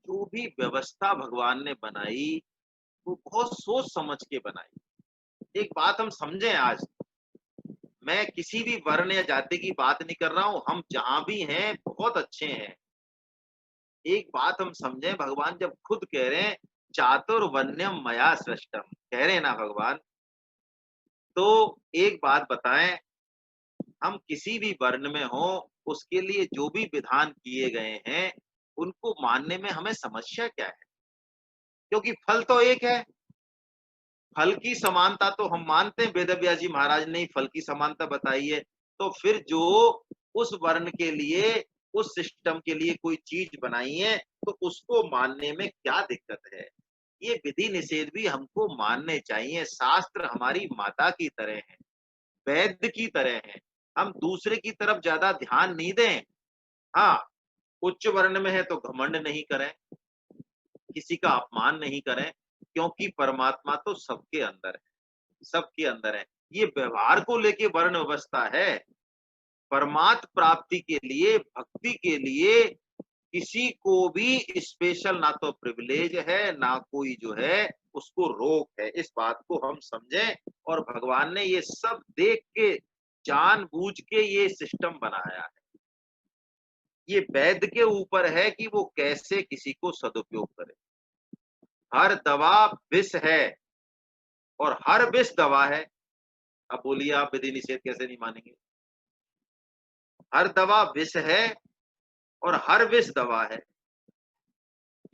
जो भी व्यवस्था भगवान ने बनाई वो बहुत सोच समझ के बनाई। एक बात हम समझें आज, मैं किसी भी वर्ण या जाति की बात नहीं कर रहा हूं, हम जहां भी हैं बहुत अच्छे हैं। एक बात हम समझें, भगवान जब खुद कह रहे हैं चातुर्वर्ण्यम मया सृष्टम, कह रहे हैं ना भगवान, तो एक बात बताएं, हम किसी भी वर्ण में हो, उसके लिए जो भी विधान किए गए हैं उनको मानने में हमें समस्या क्या है? क्योंकि फल तो एक है। फल की समानता तो हम मानते हैं, वेदव्यास जी महाराज ने ही फल की समानता बताई है। तो फिर जो उस वर्ण के लिए, उस सिस्टम के लिए कोई चीज बनाई है, तो उसको मानने में क्या दिक्कत है? ये विधि निषेध भी हमको मानने चाहिए। शास्त्र हमारी माता की तरह है, वैद्य की तरह है। हम दूसरे की तरफ ज्यादा ध्यान नहीं दें। हाँ, उच्च वर्ण में है तो घमंड नहीं करें, किसी का अपमान नहीं करें, क्योंकि परमात्मा तो सबके अंदर है, सबके अंदर है। ये व्यवहार को लेके वर्ण व्यवस्था है। परमात्म प्राप्ति के लिए, भक्ति के लिए किसी को भी स्पेशल ना तो प्रिविलेज है, ना कोई जो है उसको रोक है। इस बात को हम समझें। और भगवान ने ये सब देख के, जानबूझ के ये सिस्टम बनाया है। ये वैद्य के ऊपर है कि वो कैसे किसी को सदुपयोग करे। हर दवा विष है और हर विष दवा है। अब बोलिए आप विधि निषेध कैसे नहीं मानेंगे? हर दवा विष है और हर विष दवा है।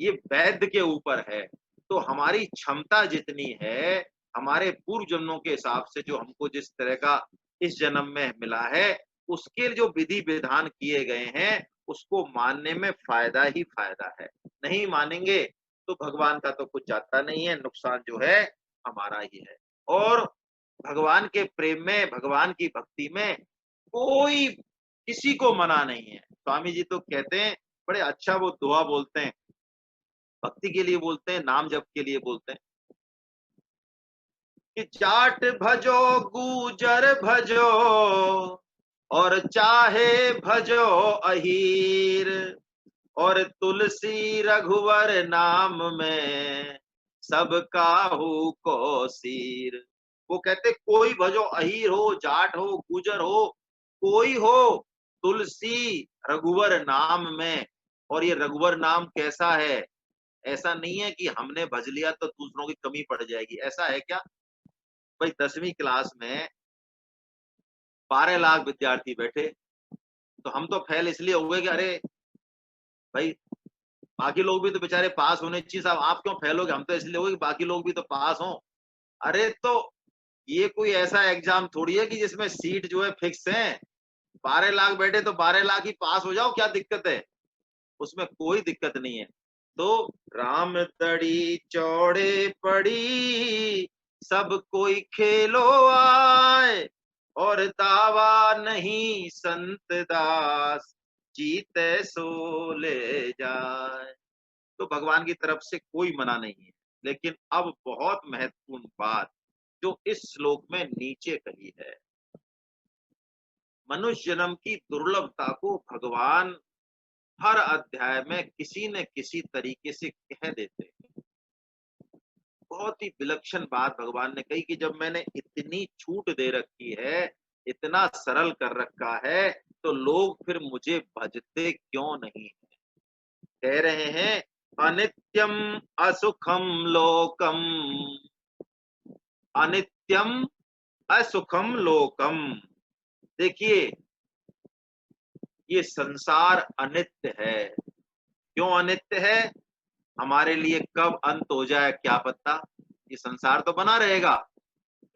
ये वैद्य के ऊपर है। तो हमारी क्षमता जितनी है, हमारे पूर्व जन्मों के हिसाब से जो हमको जिस तरह का इस जन्म में मिला है, उसके जो विधि विधान किए गए हैं, उसको मानने में फायदा ही फायदा है। नहीं मानेंगे तो भगवान का तो कुछ जाता नहीं है, नुकसान जो है हमारा ही है। और भगवान के प्रेम में, भगवान की भक्ति में कोई किसी को मना नहीं है। स्वामी जी तो कहते हैं, बड़े अच्छा वो दुआ बोलते हैं, भक्ति के लिए बोलते हैं, नाम जप के लिए बोलते हैं कि जाट भजो गुजर भजो और चाहे भजो अहीर, और तुलसी रघुवर नाम में सब काहू को सीर। वो कहते कोई भजो, अहीर हो, जाट हो, गुजर हो, कोई हो, तुलसी रघुवर नाम में। और ये रघुवर नाम कैसा है? ऐसा नहीं है कि हमने भज लिया तो दूसरों की कमी पड़ जाएगी, ऐसा है क्या? भाई 10वीं क्लास में 12 लाख विद्यार्थी बैठे, तो हम तो फेल इसलिए हुए कि अरे भाई बाकी लोग भी तो बेचारे पास होने चाहिए, साहब आप क्यों फेल हो गए? हम तो इसलिए हुए कि बाकी लोग भी तो पास हों। अरे तो ये कोई ऐसा एग्जाम थोड़ी है कि जिसमें सीट जो है फिक्स है। 12 लाख बैठे तो 12 लाख ही पास हो जाओ, क्या दिक्कत है? उसमें कोई दिक्कत नहीं है। तो राम दड़ी चौड़े पड़ी, सब कोई खेलो आए, और दावा नहीं संत दास, जीते सो ले जाए। तो भगवान की तरफ से कोई मना नहीं है। लेकिन अब बहुत महत्वपूर्ण बात जो इस श्लोक में नीचे कही है, मनुष्य जन्म की दुर्लभता को भगवान हर अध्याय में किसी न किसी तरीके से कह देते हैं। बहुत ही विलक्षण बात भगवान ने कही कि जब मैंने इतनी छूट दे रखी है, इतना सरल कर रखा है, तो लोग फिर मुझे भजते क्यों नहीं। कह रहे हैं अनित्यम असुखम लोकम, अनित्यम असुखम लोकम। देखिए, ये संसार अनित्य है। क्यों अनित्य है? हमारे लिए कब अंत हो जाए क्या पता। ये संसार तो बना रहेगा,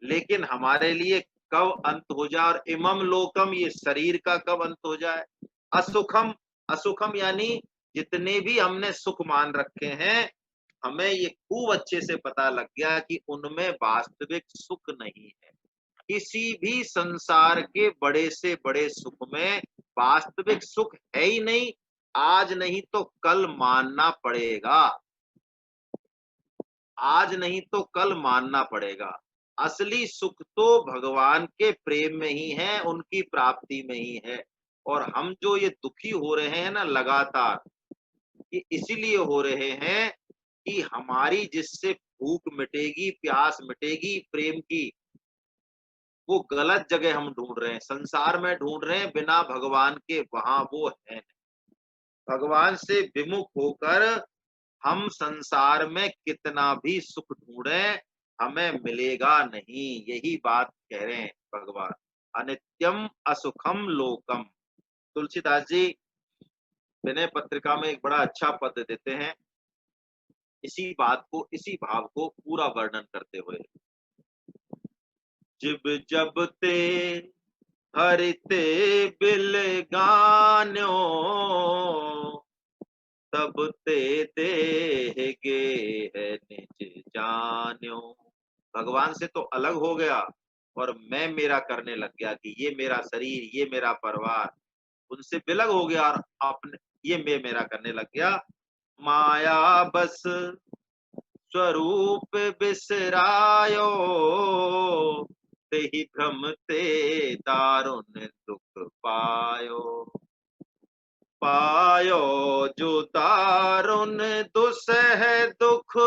लेकिन हमारे लिए कब अंत हो जाए। और इमम लोकम, ये शरीर का कब अंत हो जाए। असुखम, असुखम यानी जितने भी हमने सुख मान रखे हैं, हमें ये खूब अच्छे से पता लग गया कि उनमें वास्तविक सुख नहीं है। किसी भी संसार के बड़े से बड़े सुख में वास्तविक सुख है ही नहीं। आज नहीं तो कल मानना पड़ेगा, आज नहीं तो कल मानना पड़ेगा। असली सुख तो भगवान के प्रेम में ही है, उनकी प्राप्ति में ही है। और हम जो ये दुखी हो रहे हैं ना लगातार, ये इसीलिए हो रहे हैं कि हमारी जिससे भूख मिटेगी, प्यास मिटेगी प्रेम की, वो गलत जगह हम ढूंढ रहे हैं, संसार में ढूंढ रहे हैं, बिना भगवान के वहां वो है नहीं। भगवान से विमुख होकर हम संसार में कितना भी सुख ढूंढें, हमें मिलेगा नहीं। यही बात कह रहे हैं भगवान, अनित्यम असुखम लोकम। तुलसीदास जी विनय पत्रिका में एक बड़ा अच्छा पद देते हैं, इसी बात को, इसी भाव को पूरा वर्णन करते हुए। जिब जब ते हरिते बिल गान्यो, तब ते देह गे है निज जान्यो। भगवान से तो अलग हो गया और मैं मेरा करने लग गया कि ये मेरा शरीर, ये मेरा परिवार। उनसे विलग हो गया और अपने ये मैं मेरा करने लग गया। माया बस स्वरूप बिसरायो, तेहि भ्रम ते दारुण दुख पायो। पायो जो दारुण दुसह दुख,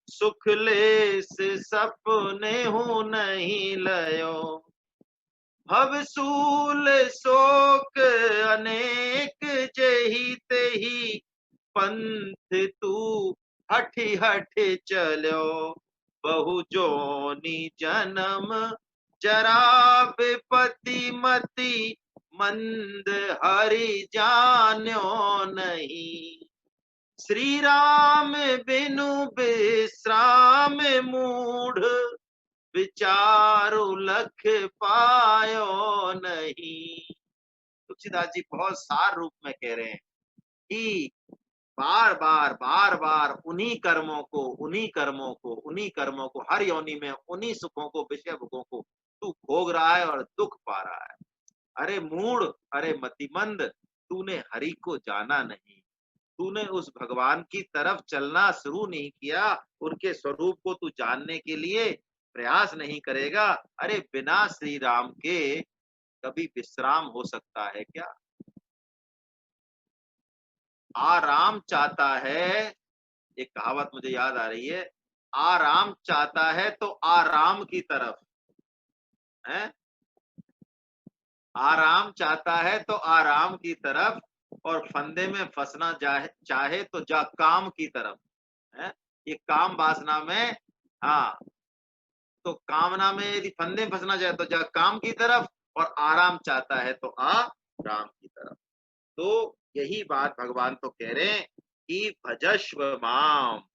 सुख लेस सपने हूँ नहीं लयो। भवसूल शोक अनेक जेहि तेहि, पंथ तू हठि हठि चलो। बहु जोनि जन्म जरा विपति मति, मंद हरि जान्यो नहीं। श्री राम बिनु विश्राम मूढ़, विचारु लख पायो नहीं। तुलसीदास जी बहुत सार रूप में कह रहे हैं कि बार बार उन्हीं कर्मों को, उन्हीं कर्मों को, उन्हीं कर्मों को, हर योनि में उन्हीं सुखों को, विषय भोगों को तू भोग रहा है और दुख पा रहा है। अरे मूढ़, अरे मतिमंद, तूने हरि को जाना नहीं, तूने उस भगवान की तरफ चलना शुरू नहीं किया, उनके स्वरूप को तू जानने के लिए प्रयास नहीं करेगा। अरे बिना श्री राम के कभी विश्राम हो सकता है क्या? आराम चाहता है, एक कहावत मुझे याद आ रही है, आराम चाहता है तो आराम की तरफ है, आराम चाहता है तो आराम की तरफ, और फंदे में फंसना चाहे तो जा काम की तरफ है। ये काम वासना में, हाँ, तो कामना में यदि फंदे में फंसना चाहे तो जा काम की तरफ, और आराम चाहता है तो आ राम की तरफ। तो यही बात भगवान तो कह रहे हैं कि भजस्व माम,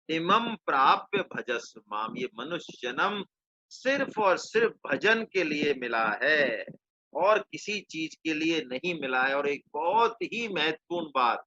इमम प्राप्य भजस्व माम। ये मनुष्य जन्म सिर्फ और सिर्फ भजन के लिए मिला है, और किसी चीज के लिए नहीं मिला है। और एक बहुत ही महत्वपूर्ण बात,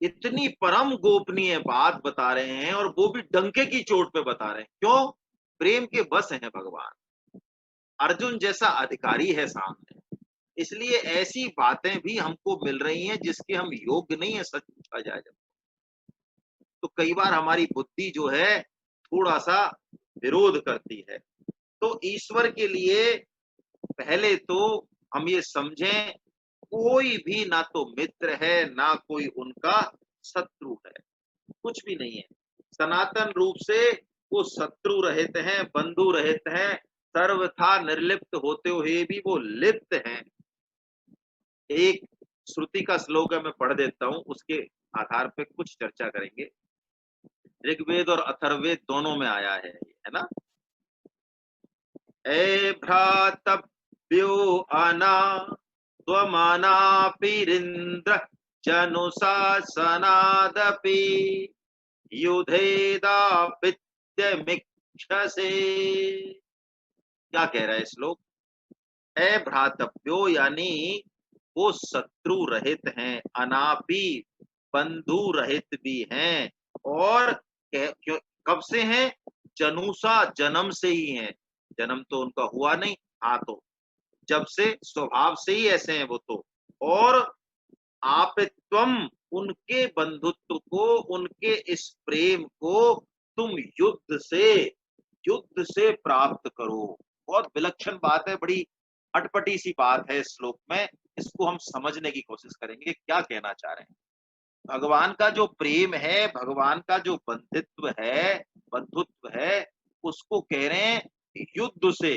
इतनी परम गोपनीय बात बता रहे हैं और वो भी डंके की चोट पे बता रहे हैं। क्यों? प्रेम के बस हैं भगवान। अर्जुन जैसा अधिकारी है सामने, इसलिए ऐसी बातें भी हमको मिल रही हैं जिसके हम योग्य नहीं है, सच पूछा जाए जब। तो कई बार हमारी बुद्धि जो है थोड़ा सा विरोध करती है। तो ईश्वर के लिए पहले तो हम ये समझें, कोई भी ना तो मित्र है ना कोई उनका शत्रु है, कुछ भी नहीं है। सनातन रूप से वो शत्रु रहित हैं, बंधु रहित हैं, सर्वथा निर्लिप्त होते हुए भी वो लिप्त हैं। एक श्रुति का श्लोक है, मैं पढ़ देता हूं, उसके आधार पे कुछ चर्चा करेंगे। ऋग्वेद और अथर्ववेद दोनों में आया है ना। ए भ्रातव्यो अना त्वमनापिरिन्द्र जनुशासनादपि युधेदापित्यमिक्षसे। क्या कह रहा है श्लोक? ए भ्रातव्यो यानी वो शत्रु रहित हैं, अनापि बंधु रहित भी हैं, और कब से हैं? जनुषा जन्म से ही हैं। जन्म तो उनका हुआ नहीं, हाँ, तो जब से स्वभाव से ही ऐसे हैं वो तो। और आपित्वम, उनके बंधुत्व को, उनके इस प्रेम को तुम युद्ध से प्राप्त करो। बहुत विलक्षण बात है, बड़ी अटपटी सी बात है इस श्लोक में। इसको हम समझने की कोशिश करेंगे, क्या कहना चाह रहे हैं। भगवान का जो प्रेम है, भगवान का जो बंधुत्व है, उसको कह रहे हैं युद्ध से,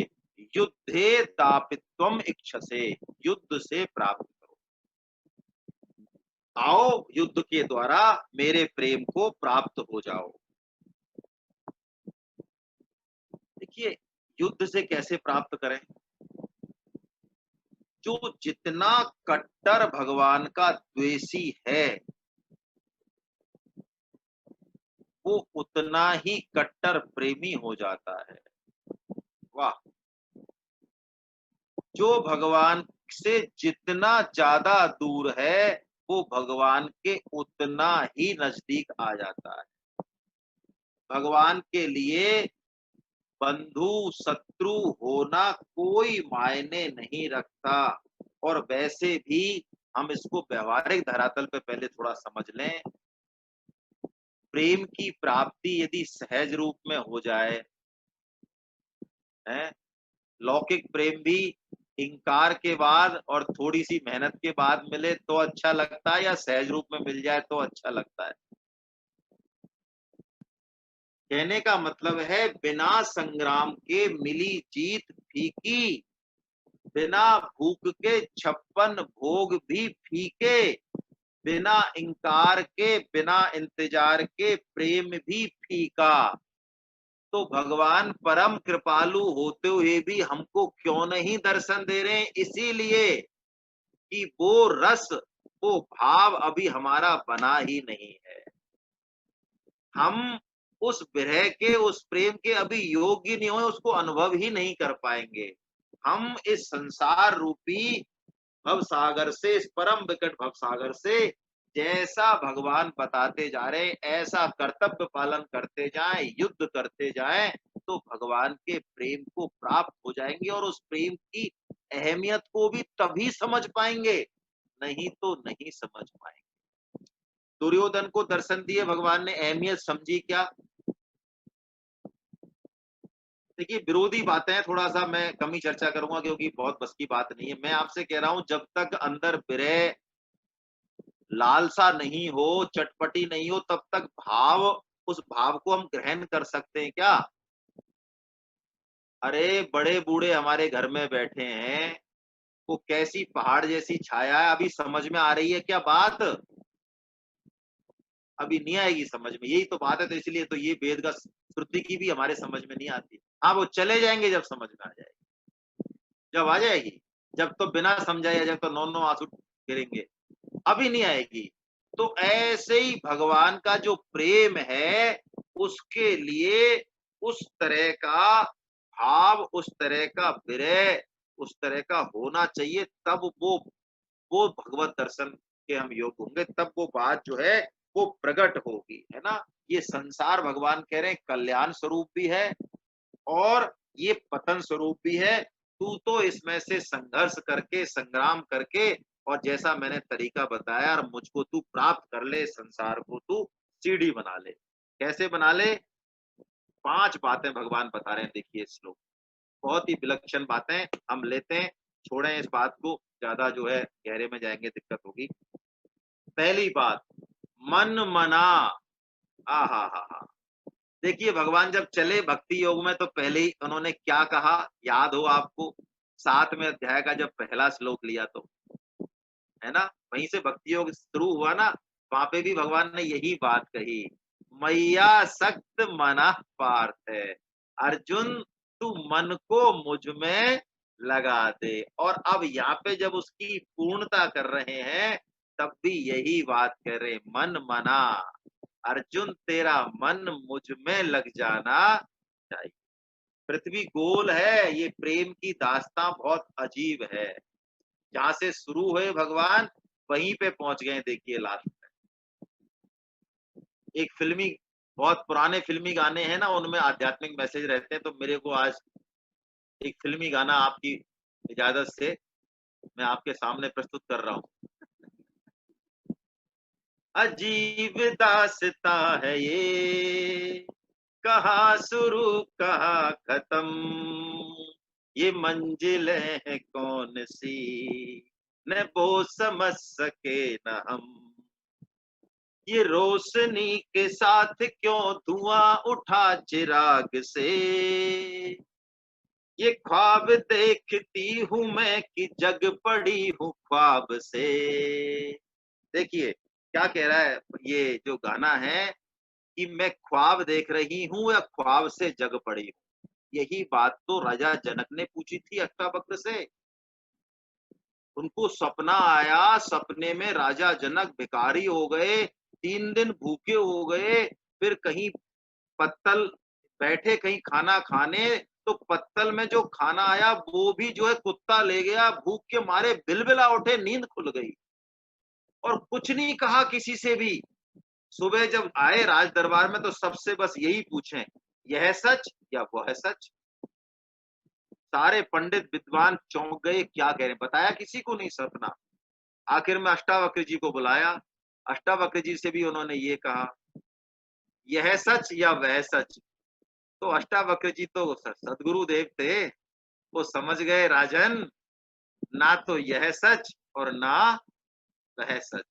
युद्धे तापित्वम इक्षसे, युद्ध से प्राप्त करो। आओ युद्ध के द्वारा मेरे प्रेम को प्राप्त हो जाओ। देखिए, युद्ध से कैसे प्राप्त करें? जो जितना कट्टर भगवान का द्वेषी है, वो उतना ही कट्टर प्रेमी हो जाता है। वाह! जो भगवान से जितना ज्यादा दूर है, वो भगवान के उतना ही नजदीक आ जाता है। भगवान के लिए बंधु शत्रु होना कोई मायने नहीं रखता। और वैसे भी हम इसको व्यवहारिक धरातल पे पहले थोड़ा समझ लें। प्रेम की प्राप्ति यदि सहज रूप में हो जाए, है, लौकिक प्रेम भी इंकार के बाद और थोड़ी सी मेहनत के बाद मिले तो अच्छा लगता है, या सहज रूप में मिल जाए तो अच्छा लगता है? कहने का मतलब है, बिना संग्राम के मिली जीत फीकी, बिना भूख के 56 भोग भी फीके, बिना इंकार के, बिना इंतजार के प्रेम भी फीका। तो भगवान परम कृपालु होते हुए भी हमको क्यों नहीं दर्शन दे रहे हैं? इसीलिए कि वो रस, वो भाव अभी हमारा बना ही नहीं है। हम उस विरह के, उस प्रेम के अभी योग्य नहीं हुए, उसको अनुभव ही नहीं कर पाएंगे। हम इस संसार रूपी भव सागर से, इस परम विकट भव सागर से जैसा भगवान बताते जा रहे हैं, ऐसा कर्तव्य पालन करते जाएं, युद्ध करते जाएं, तो भगवान के प्रेम को प्राप्त हो जाएंगे और उस प्रेम की अहमियत को भी तभी समझ पाएंगे, नहीं तो नहीं समझ पाएंगे। दुर्योधन को दर्शन दिए भगवान ने, अहमियत समझी क्या? देखिए, विरोधी बातें थोड़ा सा मैं कम ही चर्चा करूंगा, क्योंकि बहुत बस की बात नहीं है। मैं आपसे कह रहा हूं, जब तक अंदर विरह, लालसा नहीं हो, चटपटी नहीं हो, तब तक उस भाव को हम ग्रहण कर सकते हैं क्या? अरे बड़े बूढ़े हमारे घर में बैठे हैं, वो कैसी पहाड़ जैसी छाया है, अभी समझ में आ रही है क्या बात? अभी नहीं आएगी समझ में, यही तो बात है। तो इसलिए तो ये वेद का श्रुति की भी हमारे समझ में नहीं आती। हाँ, वो चले जाएंगे जब समझ में आ जाएगी, जब आ जाएगी। जब तो बिना समझाए, जब तो नौ नौ आंसू गिरेंगे, अभी नहीं आएगी। तो ऐसे ही भगवान का जो प्रेम है, उसके लिए उस तरह का भाव, उस तरह का विरह, उस तरह का होना चाहिए, तब वो भगवत दर्शन के हम योग्य होंगे, तब वो बात जो है वो प्रकट होगी, है ना। ये संसार भगवान कह रहे हैं कल्याण स्वरूप भी है और ये पतन स्वरूप भी है। तू तो इसमें से संघर्ष करके, संग्राम करके, और जैसा मैंने तरीका बताया, और मुझको तू प्राप्त कर ले, संसार को तू सीढ़ी बना ले। कैसे बना ले? 5 बातें भगवान बता रहे हैं, देखिए इस श्लोक। बहुत ही विलक्षण बातें हम लेते हैं, छोड़ें इस बात को, ज्यादा जो है गहरे में जाएंगे दिक्कत होगी। पहली बात, मन मना। आ हा हा हा। देखिए भगवान जब चले भक्ति योग में तो पहले ही उन्होंने क्या कहा, याद हो आपको? 7वें अध्याय का जब पहला श्लोक लिया तो, है ना, वहीं से भक्ति योग शुरू हुआ ना, वहां पे भी भगवान ने यही बात कही, मैया सक्त मना पार्थ है, अर्जुन तू मन को मुझ में लगा दे। और अब यहाँ पे जब उसकी पूर्णता कर रहे हैं, तब भी यही बात कह रहे, मन मना, अर्जुन तेरा मन मुझ में लग जाना चाहिए। पृथ्वी गोल है, ये प्रेम की दास्तां बहुत अजीब है। जहां से शुरू हुए भगवान, वहीं पे पहुंच गए, देखिए लास्ट में। एक फिल्मी, बहुत पुराने फिल्मी गाने हैं ना, उनमें आध्यात्मिक मैसेज रहते हैं, तो मेरे को आज एक फिल्मी गाना आपकी इजाजत से मैं आपके सामने प्रस्तुत कर रहा हूँ। अजीब दास्तां है ये, कहाँ शुरू कहाँ खत्म, ये मंजिलें हैं कौन सी, न वो समझ सके न हम, ये रोशनी के साथ क्यों धुआं उठा चिराग से, ये ख्वाब देखती हूँ मैं कि जग पड़ी हूँ ख्वाब से। देखिए क्या कह रहा है ये जो गाना है, कि मैं ख्वाब देख रही हूँ या ख्वाब से जग पड़ी हूँ। यही बात तो राजा जनक ने पूछी थी अष्टावक्र से। उनको सपना आया, सपने में राजा जनक भिखारी हो गए, 3 दिन भूखे हो गए, फिर कहीं पत्तल बैठे कहीं खाना खाने, तो पत्तल में जो खाना आया वो भी जो है कुत्ता ले गया, भूख के मारे बिलबिला उठे, नींद खुल गई और कुछ नहीं कहा किसी से भी। सुबह जब आए राज दरबार में तो सबसे बस यही पूछें, यह सच या वह सच। सारे पंडित विद्वान चौंक गए, क्या कह रहे हैं, बताया किसी को नहीं सपना। आखिर में अष्टावक्र जी को बुलाया, अष्टावक्र जी से भी उन्होंने ये कहा, यह सच या वह सच। तो अष्टावक्र जी तो सदगुरु देव थे, वो समझ गए, राजन ना तो यह सच और ना वह सच,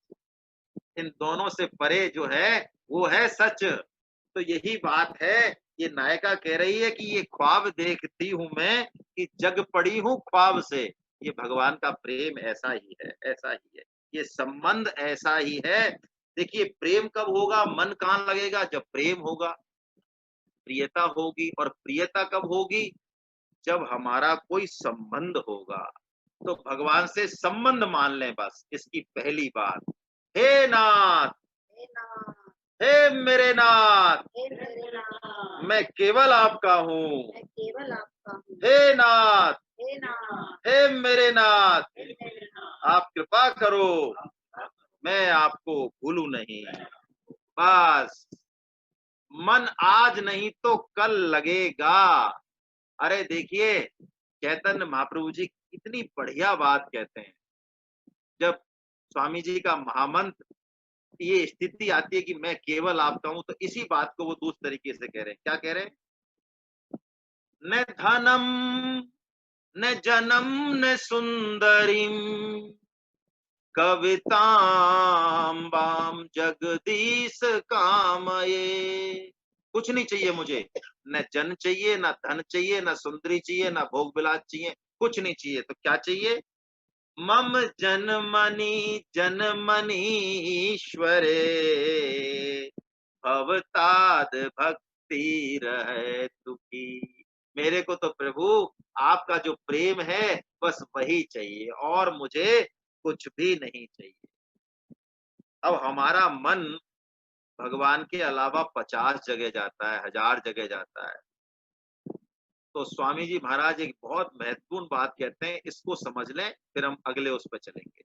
इन दोनों से परे जो है वो है सच। तो यही बात है, ये नायिका कह रही है कि ये ख्वाब देखती हूं मैं कि जग पड़ी हूं ख्वाब से। ये भगवान का प्रेम ऐसा ही है, ऐसा ही है, ये संबंध ऐसा ही है। देखिए प्रेम कब होगा, मन कहाँ लगेगा, जब प्रेम होगा, प्रियता होगी। और प्रियता कब होगी, जब हमारा कोई संबंध होगा। तो भगवान से संबंध मान लें, बस इसकी पहली बात। हे नाथ, हे नाथ, हे मेरे नाथ, हे मेरे नाथ, मैं केवल आपका हूँ। मैं केवल आपका हूँ। हे नाथ, हे नाथ, हे मेरे नाथ, हे मेरे नाथ, आप कृपा करो, मैं आपको भूलू नहीं। बस मन आज नहीं तो कल लगेगा। अरे देखिए चैतन्य महाप्रभु जी कितनी बढ़िया बात कहते हैं। जब स्वामी जी का महामंत्र ये स्थिति आती है कि मैं केवल आपका हूं, तो इसी बात को वो दूसरे तरीके से कह रहे हैं। क्या कह रहे हैं, न धनम न जनम न सुंदरीम कविताम्बाम जगदीश कामये। कुछ नहीं चाहिए मुझे, न जन चाहिए, न धन चाहिए, न सुंदरी चाहिए, न भोग विलास चाहिए, कुछ नहीं चाहिए। तो क्या चाहिए, मम जनमनी ईश्वरे भवताद भक्ति रहे तुकी। मेरे को तो प्रभु आपका जो प्रेम है बस वही चाहिए, और मुझे कुछ भी नहीं चाहिए। अब हमारा मन भगवान के अलावा 50 जगह जाता है, 1000 जगह जाता है। तो स्वामी जी महाराज एक बहुत महत्वपूर्ण बात कहते हैं, इसको समझ लें फिर हम अगले उस पर चलेंगे।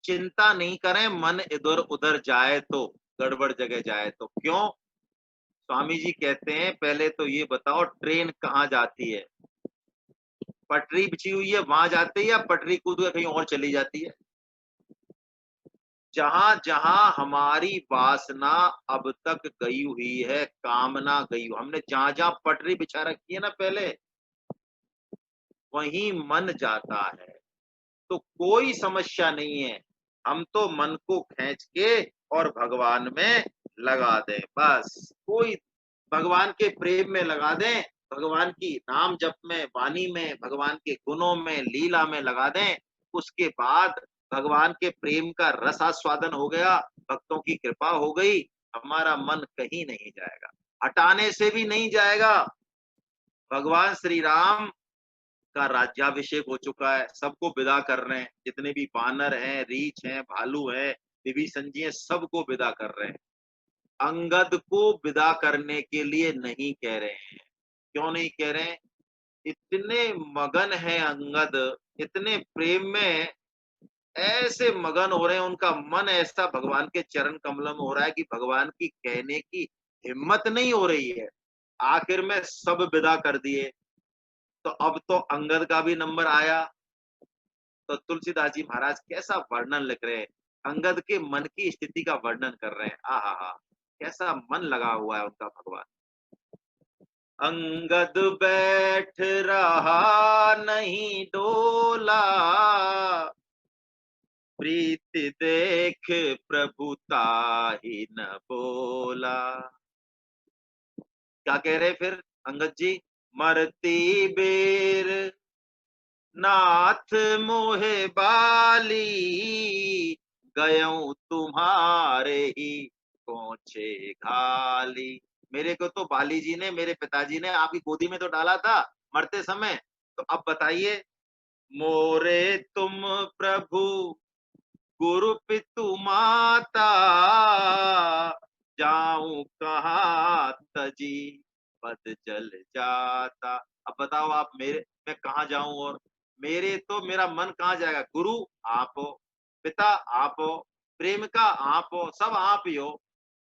चिंता नहीं करें मन इधर उधर जाए तो, गड़बड़ जगह जाए तो। क्यों? स्वामी जी कहते हैं पहले तो ये बताओ ट्रेन कहाँ जाती है? पटरी बिछी हुई है वहां जाती है या पटरी कूद के कहीं और चली जाती है? जहां जहां हमारी वासना अब तक गई हुई है, कामना गई हुई, हमने जहां जहां पटरी बिछा रखी है ना पहले, वहीं मन जाता है। तो कोई समस्या नहीं है, हम तो मन को खींच के और भगवान में लगा दें बस। कोई भगवान के प्रेम में लगा दें, भगवान की नाम जप में, वाणी में, भगवान के गुणों में, लीला में लगा दें। उसके बाद भगवान के प्रेम का रस आस्वादन हो गया, भक्तों की कृपा हो गई, हमारा मन कहीं नहीं जाएगा, हटाने से भी नहीं जाएगा। भगवान श्री राम का राज्याभिषेक हो चुका है, सबको विदा कर रहे हैं, जितने भी बानर हैं, रीछ हैं, भालू हैं, विभीषण जी हैं, सबको विदा कर रहे हैं। अंगद को विदा करने के लिए नहीं कह रहे हैं। क्यों नहीं कह रहे हैं? इतने मगन हैं अंगद, इतने प्रेम में ऐसे मगन हो रहे हैं, उनका मन ऐसा भगवान के चरण कमलों में हो रहा है कि भगवान की कहने की हिम्मत नहीं हो रही है। आखिर में सब विदा कर दिए, तो अब तो अंगद का भी नंबर आया। तो तुलसीदास जी महाराज कैसा वर्णन लिख रहे हैं, अंगद के मन की स्थिति का वर्णन कर रहे हैं। आहा, कैसा मन लगा हुआ है उनका भगवान। अंगद बैठ रहा नहीं डोला, प्रीति देख प्रभुता ही न बोला। क्या कह रहे फिर अंगद जी? मरती बेर नाथ मोहे बाली, गयऊं तुम्हारे ही पहुंचे घाली। मेरे को तो बाली जी ने, मेरे पिताजी ने आपकी गोदी में तो डाला था मरते समय, तो अब बताइए, मोरे तुम प्रभु गुरु पितु माता, जाऊं कहाँ तजी पद जल जाता। अब बताओ आप, मेरे मैं कहाँ जाऊं, और मेरे तो मेरा मन कहाँ जाएगा? गुरु आप हो, पिता आप हो, प्रेम का आप हो, सब आप ही हो,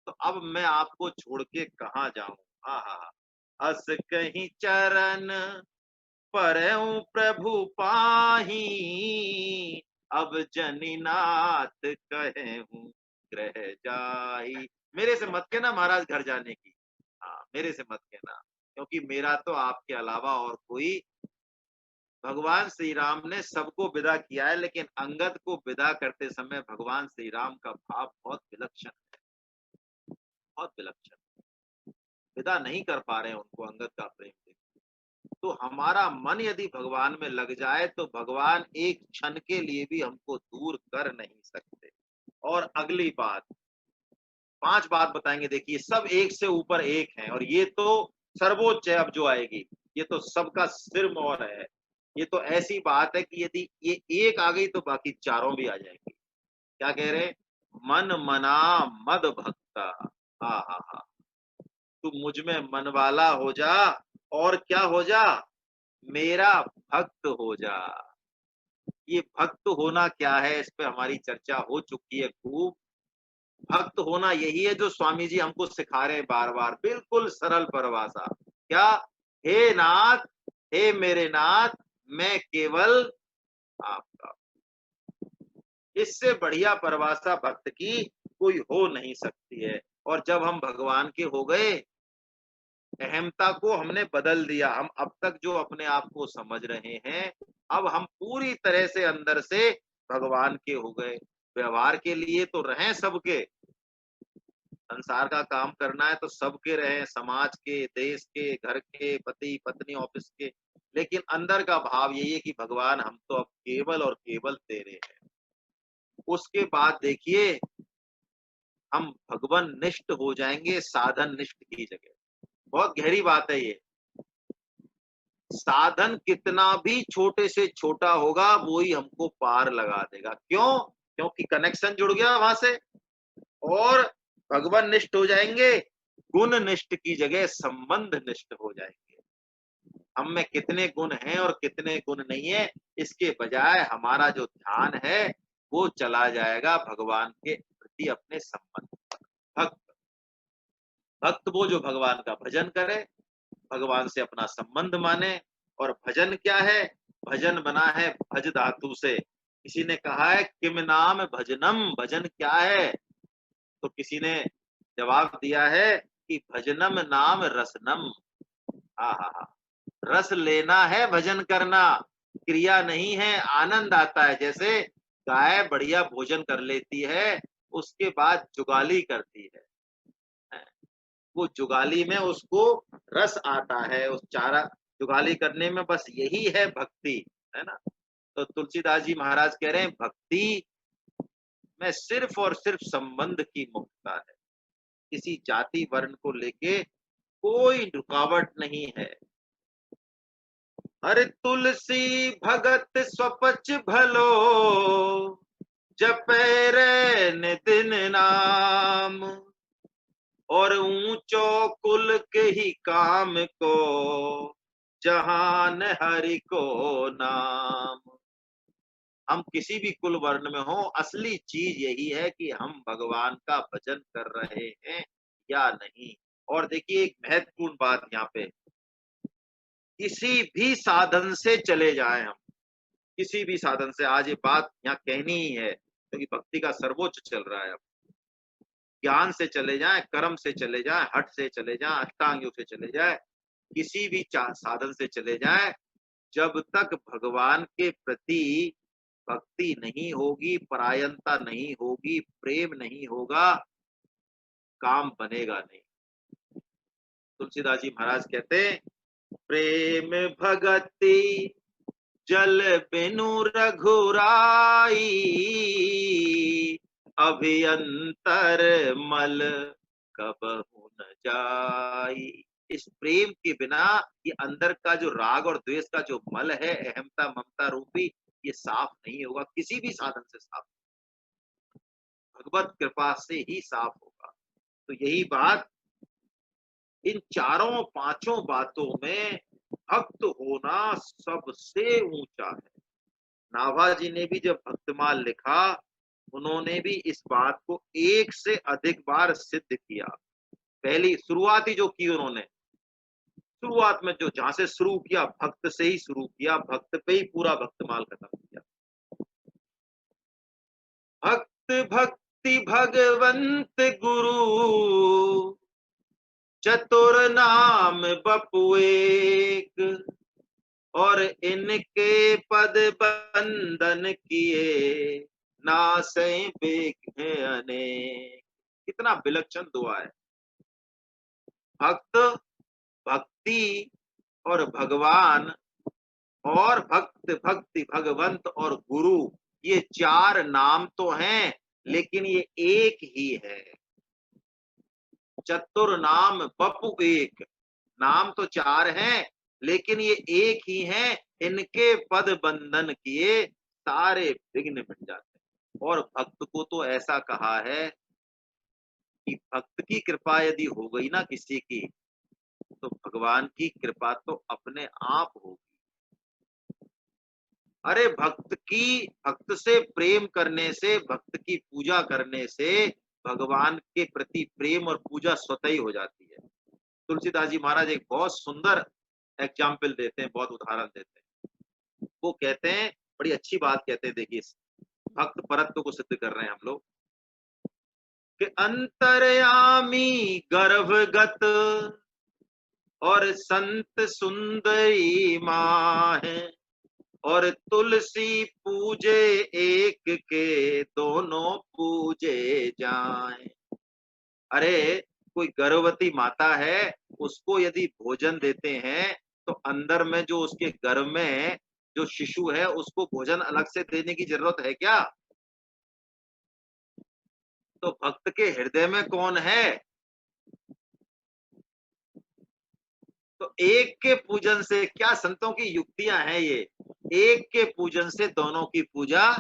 तो अब मैं आपको छोड़ के कहाँ जाऊं? हाँ हाँ हाँ। अस कहीं चरण परऊं प्रभु पाही, अब जनिनाथ कहे हूँ ग्रह जाई। मेरे से मत कहना महाराज घर जाने की, हाँ मेरे से मत कहना, क्योंकि मेरा तो आपके अलावा और कोई, भगवान श्री राम ने सबको विदा किया है, लेकिन अंगद को विदा करते समय भगवान श्री राम का भाव बहुत विलक्षण है, बहुत विलक्षण। विदा नहीं कर पा रहे हैं उनको, अंगद का प्रेम देख। तो हमारा मन यदि भगवान में लग जाए तो भगवान एक क्षण के लिए भी हमको दूर कर नहीं सकते। और अगली बात, 5 बात बताएंगे, देखिए सब एक से ऊपर एक है, और ये तो सर्वोच्च है अब जो आएगी, ये तो सबका सिरमौर है। ये तो ऐसी बात है कि यदि ये एक आ गई तो बाकी चारों भी आ जाएंगी। क्या कह रहे? मन मना मद भक्ता, हा हा हा, तू मुझ में मन वाला हो जा, और क्या हो जा? मेरा भक्त हो जा। ये भक्त होना क्या है, इस पे हमारी चर्चा हो चुकी है खूब। भक्त होना यही है जो स्वामी जी हमको सिखा रहे हैं बार बार, बिल्कुल सरल परिभाषा। क्या? हे नाथ, हे मेरे नाथ, मैं केवल आपका। इससे बढ़िया परिभाषा भक्त की कोई हो नहीं सकती है। और जब हम भगवान के हो गए, अहमता को हमने बदल दिया, हम अब तक जो अपने आप को समझ रहे हैं, अब हम पूरी तरह से अंदर से भगवान के हो गए। व्यवहार के लिए तो रहें सबके, संसार का काम करना है तो सबके रहें, समाज के, देश के, घर के, पति पत्नी, ऑफिस के, लेकिन अंदर का भाव यही है कि भगवान हम तो अब केवल और केवल तेरे हैं। उसके बाद देखिए हम भगवान निष्ठ हो जाएंगे, साधन निष्ठ की जगह। बहुत गहरी बात है ये। साधन कितना भी छोटे से छोटा होगा, वो ही हमको पार लगा देगा। क्यों? क्योंकि कनेक्शन जुड़ गया वहां से। और भगवान निष्ठ हो जाएंगे, गुण निष्ठ की जगह संबंध निष्ठ हो जाएंगे। हम में कितने गुण हैं और कितने गुण नहीं है, इसके बजाय हमारा जो ध्यान है वो चला जाएगा भगवान के प्रति अपने संबंध। भक्त भक्त वो जो भगवान का भजन करे, भगवान से अपना संबंध माने। और भजन क्या है? भजन बना है भज धातु से। किसी ने कहा है किम नाम भजनम, भजन क्या है? तो किसी ने जवाब दिया है कि भजनम नाम रसनम। हा हा हा, रस लेना है भजन करना, क्रिया नहीं है। आनंद आता है, जैसे गाय बढ़िया भोजन कर लेती है, उसके बाद जुगाली करती है, वो जुगाली में उसको रस आता है, उस चारा जुगाली करने में। बस यही है भक्ति, है ना। तो तुलसीदास जी महाराज कह रहे हैं भक्ति में सिर्फ और सिर्फ संबंध की मुक्तता है, किसी जाति वर्ण को लेके कोई रुकावट नहीं है। अरे तुलसी भगत स्वपच भलो, जपे रे नितिन नाम। और ऊंचो कुल के ही काम को, जहान हरि को नाम। हम किसी भी कुल वर्ण में हो, असली चीज यही है कि हम भगवान का भजन कर रहे हैं या नहीं। और देखिए एक महत्वपूर्ण बात यहाँ पे, किसी भी साधन से चले जाएं हम, किसी भी साधन से, आज ये बात यहाँ कहनी ही है क्योंकि भक्ति का सर्वोच्च चल रहा है अब। ज्ञान से चले जाएं, कर्म से चले जाएं, हठ से चले जाएं, अष्टांग योग से चले जाएं, किसी भी साधन से चले जाएं, जब तक भगवान के प्रति भक्ति नहीं होगी, परायणता नहीं होगी, प्रेम नहीं होगा, काम बनेगा नहीं। तुलसीदास जी महाराज कहते हैं प्रेम भगति जल बिनु रघुराई, अभियंतर मल कबहु न जाई। इस प्रेम के बिना ये अंदर का जो राग और द्वेष का जो मल है, अहमता ममता रूपी, ये साफ नहीं होगा, किसी भी साधन से साफ, भगवत कृपा से ही साफ होगा। तो यही बात इन चारों पांचों बातों में भक्त होना सबसे ऊंचा है। नाभाजी ने भी जब भक्तमाल लिखा, उन्होंने भी इस बात को एक से अधिक बार सिद्ध किया। पहली शुरुआत ही जो की उन्होंने, शुरुआत में जो जहां से शुरू किया, भक्त से ही शुरू किया, भक्त पे ही पूरा भक्तमाल खत्म किया। भक्त भक्ति भगवंत गुरु, चतुर नाम बपु एक। और इनके पद बंदन किए, नासै विघ्न अनेक। कितना विलक्षण दुआ है। भक्त, भक्ति और भगवान, और भक्त भक्ति भगवंत और गुरु, ये चार नाम तो हैं लेकिन ये एक ही है। चतुर नाम बपु एक, नाम तो चार हैं लेकिन ये एक ही हैं। इनके पद बंधन किए, सारे विघ्न मिट जाते हैं। और भक्त को तो ऐसा कहा है कि भक्त की कृपा यदि हो गई ना किसी की, तो भगवान की कृपा तो अपने आप होगी। अरे भक्त से प्रेम करने से, भक्त की पूजा करने से भगवान के प्रति प्रेम और पूजा स्वतः ही हो जाती है। तुलसीदास जी महाराज एक बहुत सुंदर एग्जाम्पल देते हैं, बहुत उदाहरण देते हैं। वो कहते हैं, बड़ी अच्छी बात कहते हैं, देखिए भक्त परत्व को सिद्ध कर रहे हैं हम लोग कि अंतर्यामी गर्भगत और संत सुंदरी माँ है। और तुलसी पूजे एक के, दोनों पूजे जाएं। अरे कोई गर्भवती माता है, उसको यदि भोजन देते हैं तो अंदर में जो उसके गर्भ में जो शिशु है, उसको भोजन अलग से देने की जरूरत है क्या? तो भक्त के हृदय में कौन है? तो एक के पूजन से, क्या संतों की युक्तियां हैं ये, एक के पूजन से दोनों की पूजा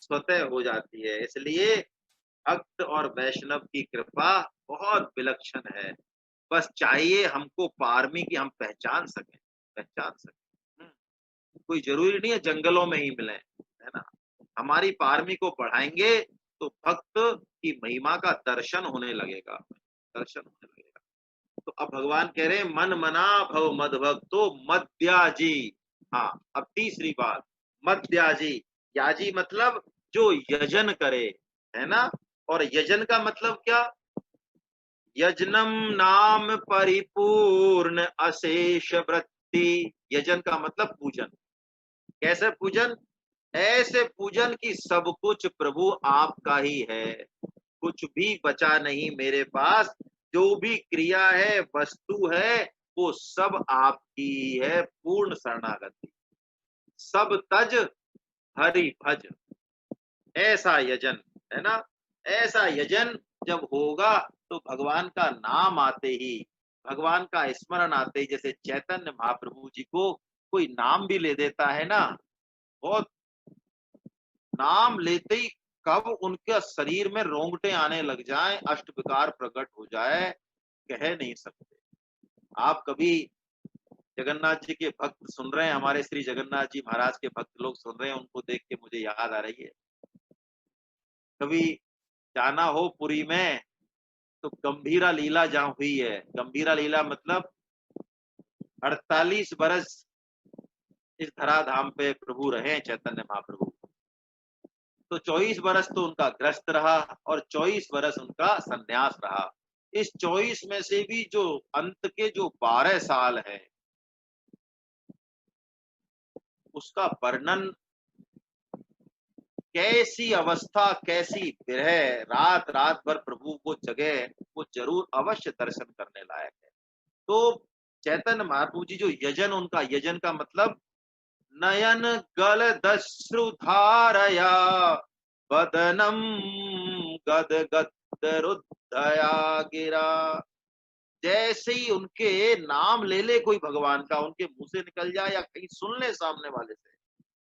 स्वतः हो जाती है। इसलिए भक्त और वैष्णव की कृपा बहुत विलक्षण है। बस चाहिए हमको पारमी की, हम पहचान सकें। कोई जरूरी नहीं है जंगलों में ही मिले, है ना। हमारी पारमी को बढ़ाएंगे तो भक्त की महिमा का दर्शन होने लगेगा, दर्शन होने लगेगा। तो अब भगवान कह रहे हैं मन मना भव मद भक्तो मद्याजी। हाँ, अब तीसरी बात, मद्याजी। याजी मतलब जो यजन करे, है ना। और यजन का मतलब क्या? यजनम नाम परिपूर्ण अशेष वृत्ति। यजन का मतलब पूजन। कैसे पूजन? ऐसे पूजन की सब कुछ प्रभु आपका ही है, कुछ भी बचा नहीं मेरे पास। जो भी क्रिया है, वस्तु है, वो सब आपकी ही है। पूर्ण शरणागति, सब तज हरि भज। ऐसा यजन, है ना। ऐसा यजन जब होगा तो भगवान का नाम आते ही, भगवान का स्मरण आते ही, जैसे चैतन्य महाप्रभु जी को कोई नाम भी ले देता है ना, बहुत नाम लेते ही कब उनके शरीर में रोंगटे आने लग जाएं, अष्ट विकार प्रकट हो जाए, कह नहीं सकते। आप कभी जगन्नाथ जी के भक्त सुन रहे हैं, हमारे श्री जगन्नाथ जी महाराज के भक्त लोग सुन रहे हैं, उनको देख के मुझे याद आ रही है। कभी जाना हो पुरी में तो गंभीरा लीला जहाँ हुई है, गंभीरा लीला मतलब 48 बरस इस धराधाम पे प्रभु रहे चैतन्य महाप्रभु। तो 24 बरस तो उनका ग्रस्त रहा और 24 बरस उनका संन्यास रहा। इस 24 में से भी जो अंत के जो 12 साल है, उसका वर्णन, कैसी अवस्था, कैसी विरह, रात रात भर प्रभु को जगे, वो जरूर अवश्य दर्शन करने लायक है। तो चैतन्य महाप्रभु जी जो यजन, उनका यजन का मतलब नयन गल दश्रु धारया बदनम गद गदरुद्धया गिरा। जैसे ही उनके नाम ले ले कोई भगवान का, उनके मुंह से निकल जाए या कहीं सुन ले सामने वाले से,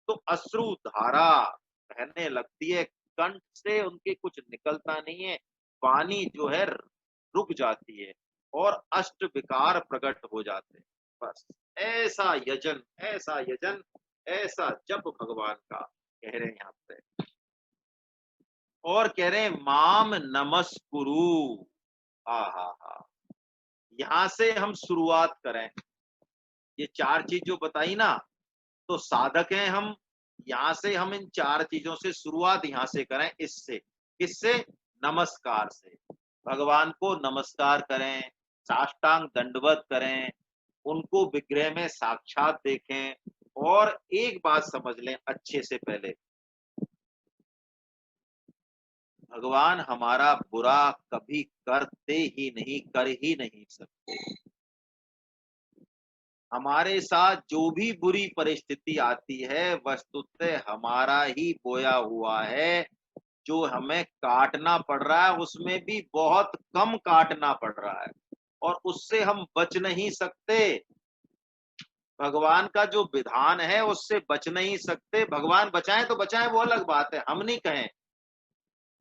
तो अश्रु धारा बहने लगती है। कंठ से उनके कुछ निकलता नहीं है, वाणी जो है रुक जाती है और अष्ट विकार प्रकट हो जाते हैं। बस ऐसा यजन, ऐसा यजन, ऐसा जप भगवान का कह रहे हैं यहाँ पे। और कह रहे हैं माम नमस्कुरु। हा हा हा, यहां से हम शुरुआत करें। ये चार चीज जो बताई ना, तो साधक हैं हम, यहाँ से हम इन चार चीजों से शुरुआत यहाँ से करें। इससे, किससे? नमस्कार से। भगवान को नमस्कार करें, साष्टांग दंडवत करें, उनको विग्रह में साक्षात देखें। और एक बात समझ लें अच्छे से, पहले भगवान हमारा बुरा कभी करते ही नहीं, कर ही नहीं सकते। हमारे साथ जो भी बुरी परिस्थिति आती है, वस्तुतः हमारा ही बोया हुआ है। जो हमें काटना पड़ रहा है, उसमें भी बहुत कम काटना पड़ रहा है, और उससे हम बच नहीं सकते। भगवान का जो विधान है उससे बच नहीं सकते। भगवान बचाएं तो बचाएं, वो अलग बात है, हम नहीं कहें।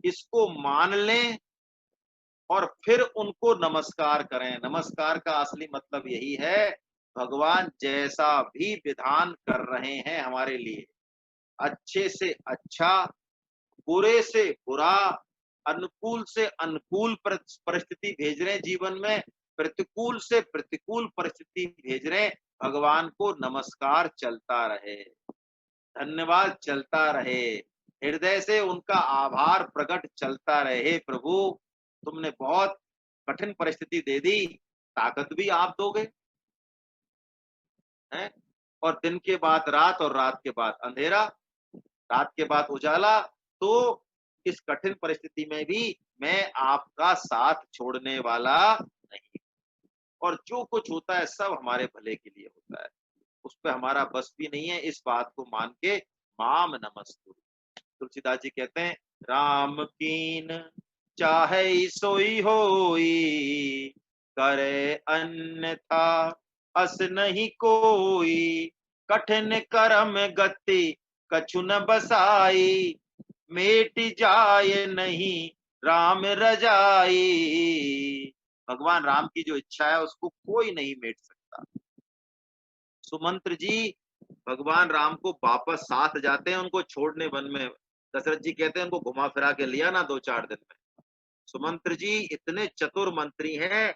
इसको मान लें और फिर उनको नमस्कार करें। नमस्कार का असली मतलब यही है, भगवान जैसा भी विधान कर रहे हैं हमारे लिए, अच्छे से अच्छा, बुरे से बुरा, अनुकूल से अनुकूल परिस्थिति भेज रहे हैं जीवन में, प्रतिकूल से प्रतिकूल परिस्थिति भेज रहे हैं, भगवान को नमस्कार चलता रहे, धन्यवाद चलता रहे, हृदय से उनका आभार प्रकट चलता रहे। प्रभु, तुमने बहुत कठिन परिस्थिति दे दी, ताकत भी आप दोगे, हैं? और दिन के बाद रात और रात के बाद अंधेरा, रात के बाद उजाला। तो इस कठिन परिस्थिति में भी मैं आपका साथ छोड़ने वाला नहीं, और जो कुछ होता है सब हमारे भले के लिए होता है, उस पे हमारा बस भी नहीं है। इस बात को मान के माम नमस्तु। तुलसीदास जी कहते हैं, राम कीन चाहे सोई होई, करे अन्यथा अस नहीं कोई, कठिन करम गति कछु न बसाई, मेट जाए नहीं राम रजाई। भगवान राम की जो इच्छा है उसको कोई नहीं मेट सकता। सुमंत्र जी भगवान राम को वापस साथ जाते हैं, उनको छोड़ने वन में दशरथ जी कहते हैं उनको घुमा फिरा के लिया ना 2-4 दिन में। सुमंत्र जी इतने चतुर मंत्री हैं,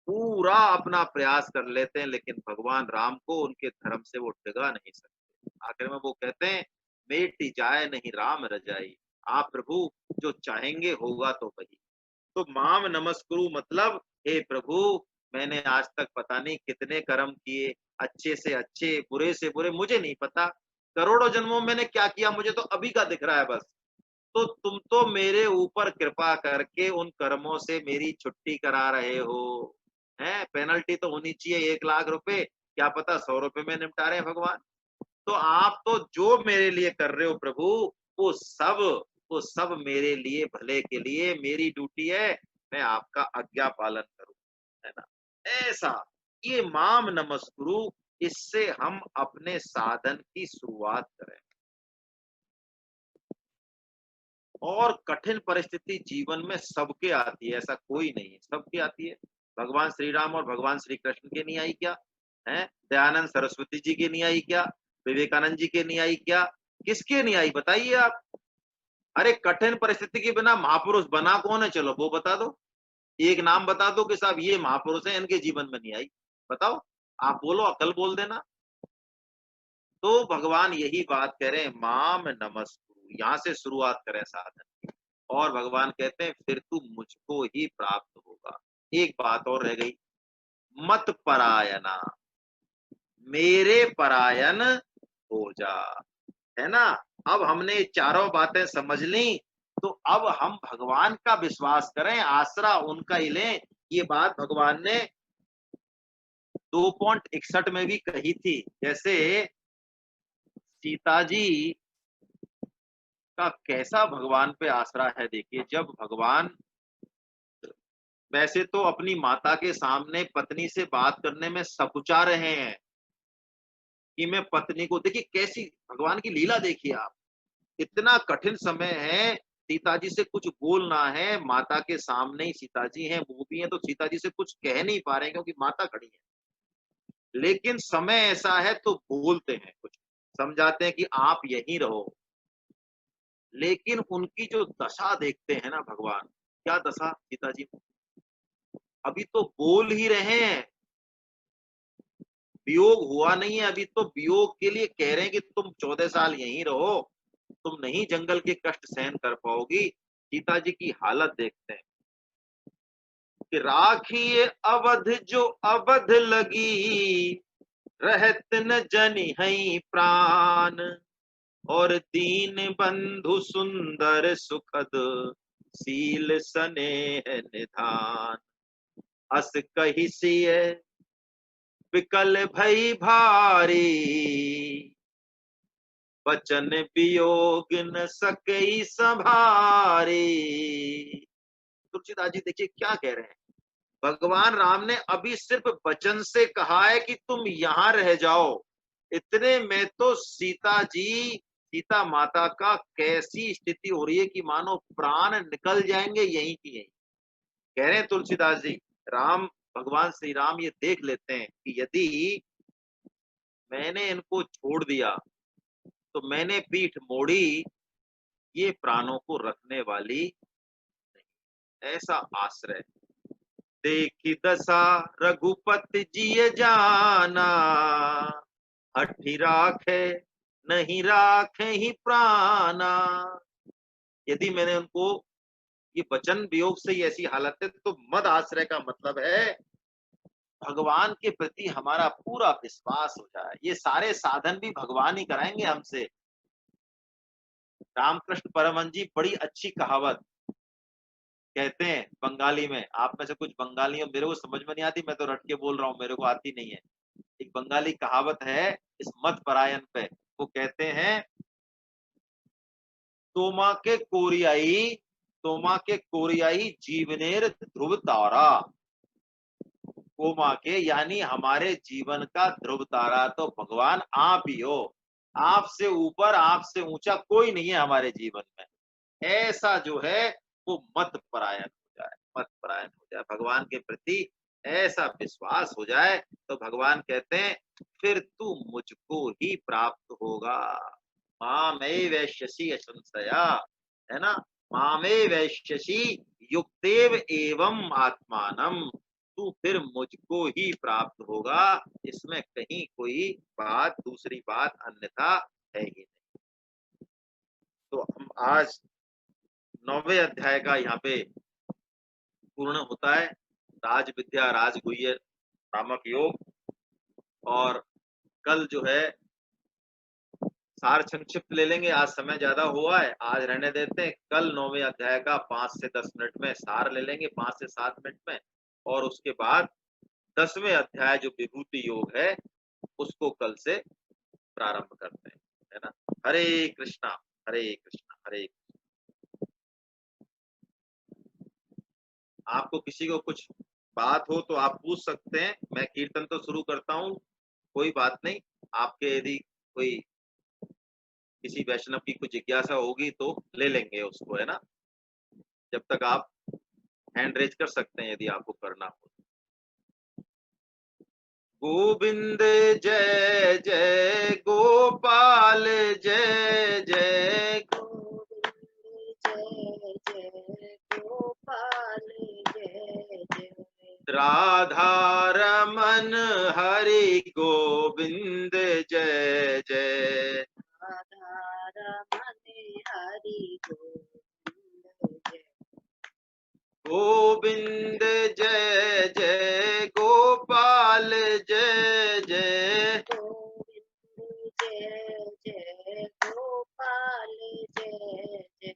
पूरा अपना प्रयास कर लेते हैं, लेकिन भगवान राम को उनके धर्म से वो डिगा नहीं सकते। आखिर में वो कहते हैं, मेटी जाए नहीं राम रजाई, आप प्रभु जो चाहेंगे होगा तो वही। तो माम नमस्कुरु मतलब, हे प्रभु, मैंने आज तक पता नहीं कितने कर्म किए, अच्छे से अच्छे, बुरे से बुरे, मुझे नहीं पता। करोड़ों जन्मों में मैंने क्या किया, मुझे तो अभी का दिख रहा है बस। तो तुम तो मेरे ऊपर कृपा करके उन कर्मों से मेरी छुट्टी करा रहे हो। हैं, पेनल्टी तो होनी चाहिए 1 लाख रुपए, क्या पता 100 रुपए में निपटा रहे हैं भगवान। तो आप तो जो मेरे लिए कर रहे हो प्रभु, वो सब वो सब मेरे लिए भले के लिए, मेरी ड्यूटी है, मैं आपका आज्ञा पालन करूं, है ना। ऐसा ये माम नमस्कुरु, इससे हम अपने साधन की शुरुआत करें। और कठिन परिस्थिति जीवन में सबके आती है, ऐसा कोई नहीं है, सबके आती है। भगवान श्री राम और भगवान श्री कृष्ण के नहीं आई क्या? है, दयानंद सरस्वती जी के नहीं आई क्या? विवेकानंद जी के नहीं आई क्या? किसके नहीं आई बताइए आप? अरे कठिन परिस्थिति के बिना महापुरुष बना कौन है, चलो वो बता दो। एक नाम बता दो कि साहब ये महापुरुष है, इनके जीवन में नहीं आई। बताओ, आप बोलो, अकल बोल देना। तो भगवान यही बात कह रहे हैं, माम नमस्कुरु, यहाँ से शुरुआत करें साधन की। और भगवान कहते हैं फिर तू मुझको ही प्राप्त होगा। एक बात और रह गई, मत परायना, मेरे परायण हो जा, है ना। अब हमने ये चारों बातें समझ ली, तो अब हम भगवान का विश्वास करें, आसरा उनका ही लें। ये बात भगवान ने 2.61 में भी कही थी। जैसे सीता जी का कैसा भगवान पे आसरा है, देखिए। जब भगवान वैसे तो अपनी माता के सामने पत्नी से बात करने में सकुचा रहे हैं कि मैं पत्नी को, देखिए कैसी भगवान की लीला देखिए आप। इतना कठिन समय है, सीता जी से कुछ बोलना है, माता के सामने ही सीता जी हैं, वो भी हैं, तो सीता जी से कुछ कह नहीं पा रहे हैं क्योंकि माता खड़ी है। लेकिन समय ऐसा है तो बोलते हैं, कुछ समझाते हैं कि आप यहीं रहो। लेकिन उनकी जो दशा देखते हैं ना भगवान, क्या दशा सीता जी, अभी तो बोल ही रहे हैं, वियोग हुआ नहीं है अभी, तो वियोग के लिए कह रहे हैं कि तुम 14 साल यहीं रहो, तुम नहीं जंगल के कष्ट सहन कर पाओगी। सीता जी की हालत देखते हैं कि राखिए अवध जो अवध लगी, रहत न जनि हई प्राण, और दीन बंधु सुंदर सुखद, सील स्नेह निधान। अस कहि सिय विकल भई भारी, बचन वियोग न सकई संभारे। तुलसीदास जी देखिए क्या कह रहे हैं, भगवान राम ने अभी सिर्फ वचन से कहा है कि तुम यहां रह जाओ, इतने में तो सीता जी, सीता माता का कैसी स्थिति हो रही है कि मानो प्राण निकल जाएंगे यहीं की यहीं। कह रहे हैं तुलसीदास जी, राम, भगवान श्री राम ये देख लेते हैं कि यदि मैंने इनको छोड़ दिया तो मैंने पीठ मोड़ी, ये प्राणों को रखने वाली नहीं। ऐसा आश्रय देखी दशा रघुपति जी जाना, हठी राखे नहीं राखे ही प्राणा। यदि मैंने उनको, ये वचन वियोग से ही ऐसी हालत है, तो मद आश्रय का मतलब है भगवान के प्रति हमारा पूरा विश्वास हो जाए। ये सारे साधन भी भगवान ही कराएंगे हमसे। रामकृष्ण परमहंस जी बड़ी अच्छी कहावत कहते हैं बंगाली में, आप में से कुछ बंगाली हो, मेरे को समझ में नहीं आती, मैं तो रट के बोल रहा हूँ, मेरे को आती नहीं है। एक बंगाली कहावत है इस मत परायण पे, वो कहते हैं, तोमा के कोरियाई, तोमा के कोरियाई जीवनेर ध्रुव तारा। कोमा के यानी हमारे जीवन का ध्रुव तारा तो भगवान आप ही हो। आपसे ऊपर, आपसे ऊंचा कोई नहीं है हमारे जीवन में। ऐसा जो है वो मत परायण हो जाए, मत परायण हो जाए, भगवान के प्रति ऐसा विश्वास हो जाए, तो भगवान कहते हैं फिर तू मुझको ही प्राप्त होगा। मामे वैश्यसी असंशया, है ना, मामे वैश्यसी युक्तेव एवं आत्मानम, तू फिर मुझको ही प्राप्त होगा, इसमें कहीं कोई बात, दूसरी बात अन्यथा है ही नहीं। तो हम आज 9वें अध्याय का यहाँ पे पूर्ण होता है, राज विद्या राजगुह्य नामक योग। और कल जो है सार संक्षिप्त ले लेंगे, आज समय ज्यादा हुआ है, आज रहने देते हैं। कल 9वें अध्याय का 5 से 10 मिनट में सार ले लेंगे, 5 से 7 मिनट में, और उसके बाद 10वें अध्याय जो विभूति योग है उसको कल से प्रारंभ करते हैं, है ना। हरे कृष्णा हरे कृष्णा हरे। आपको किसी को कुछ बात हो तो आप पूछ सकते हैं, मैं कीर्तन तो शुरू करता हूँ, कोई बात नहीं। आपके यदि कोई किसी वैष्णव की कुछ जिज्ञासा होगी तो ले लेंगे उसको, है ना। जब तक आप हैंड रेज कर सकते हैं यदि आपको करना हो। गोविंद जय जय गोपाल जय जय, गोविंद जय जय गोपाल जय जय, राधा रमन हरि गोविंद जय जय, राधा रमन हरि गोविंद जय, गोविंद जय जय गोपाल जय जय, गोविंद जय जय गोपाल जय जय,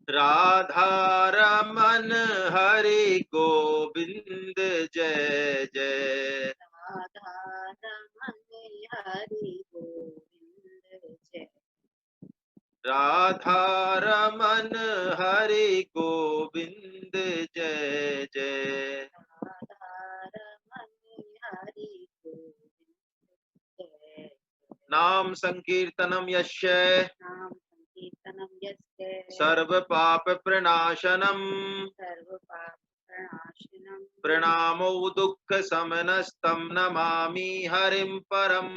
राधा रमन हरि गोविंद जय जय, राधा रमन हरि गोविंद जय, राधा रमन हरि गोविंद जय जय। राधा रमन हरि गोविंद जय, नाम संकीर्तनम यस्य नाम संकीर्तनं यस्य सर्व पाप प्रणाशनम, सर्व पाप प्रणाशनम, प्रणामो दुःख समनस्तं नमामि हरिं परम।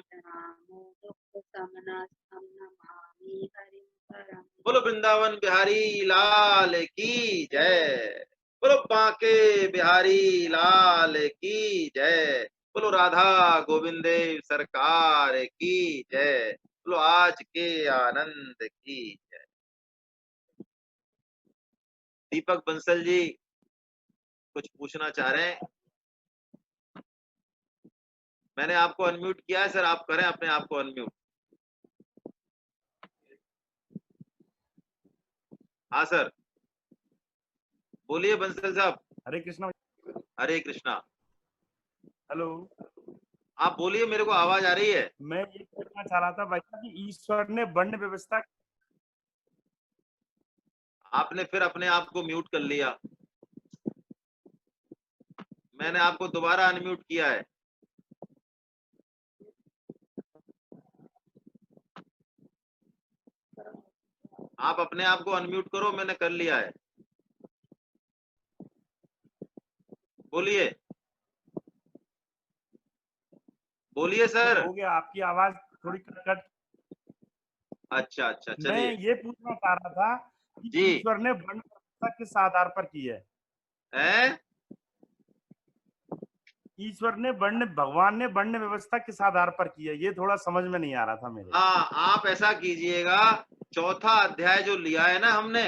प्रणामो दुःख समनस्तं नमामि हरिं परम। बोलो वृंदावन बिहारी लाल की जय, बोलो बांके बिहारी लाल की जय, बोलो राधा गोविंद देव सरकार की जय, बोलो आज के आनंद की जय। दीपक बंसल जी कुछ पूछना चाह रहे हैं, मैंने आपको अनम्यूट किया है सर, आप करें अपने आप को अनम्यूट। हाँ सर, बोलिए बंसल साहब। हरे कृष्णा। हरे कृष्णा। हेलो, आप बोलिए, मेरे को आवाज आ रही है। मैं ये पूछना चाह रहा था भैया कि ईश्वर ने वर्ण व्यवस्था, आपने फिर अपने आप को म्यूट कर लिया, मैंने आपको दोबारा अनम्यूट किया है। आप अपने आप को अनम्यूट करो, मैंने कर लिया है, बोलिए बोलिए सर। हो गया, आपकी आवाज थोड़ी कट। अच्छा अच्छा, मैं चलिए। ये पूछना चाह रहा था कि जी। ईश्वर ने वर्ण व्यवस्था किस आधार पर की है? हैं? ईश्वर ने वर्ण, भगवान ने वर्ण व्यवस्था किस आधार पर की है, ये थोड़ा समझ में नहीं आ रहा था मेरे। हाँ, आप ऐसा कीजिएगा, चौथा अध्याय जो लिया है ना हमने,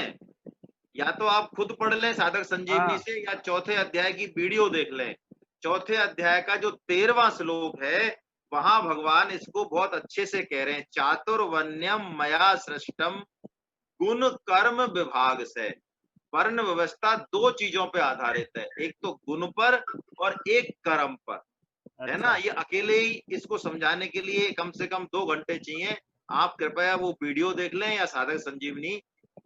या तो आप खुद पढ़ लें साधक संजीवनी हाँ, से, या चौथे अध्याय की वीडियो देख लें। चौथे अध्याय का जो 13वां श्लोक है, वहां भगवान इसको बहुत अच्छे से कह रहे हैं, चातुर्वण्यम मया सृष्टम गुण कर्म विभाग से। वर्ण व्यवस्था दो चीजों पे आधारित है, एक तो गुण पर और एक कर्म पर, है ना। अच्छा, ये अकेले ही इसको समझाने के लिए कम से कम 2 घंटे चाहिए। आप कृपया वो वीडियो देख लें या साधक संजीवनी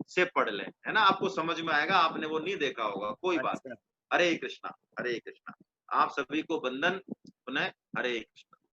से पढ़ लें, है ना, आपको समझ में आएगा, आपने वो नहीं देखा होगा, कोई बात अच्छा। नहीं। हरे कृष्णा हरे कृष्णा। आप सभी को वंदन पुनः। हरे कृष्णा।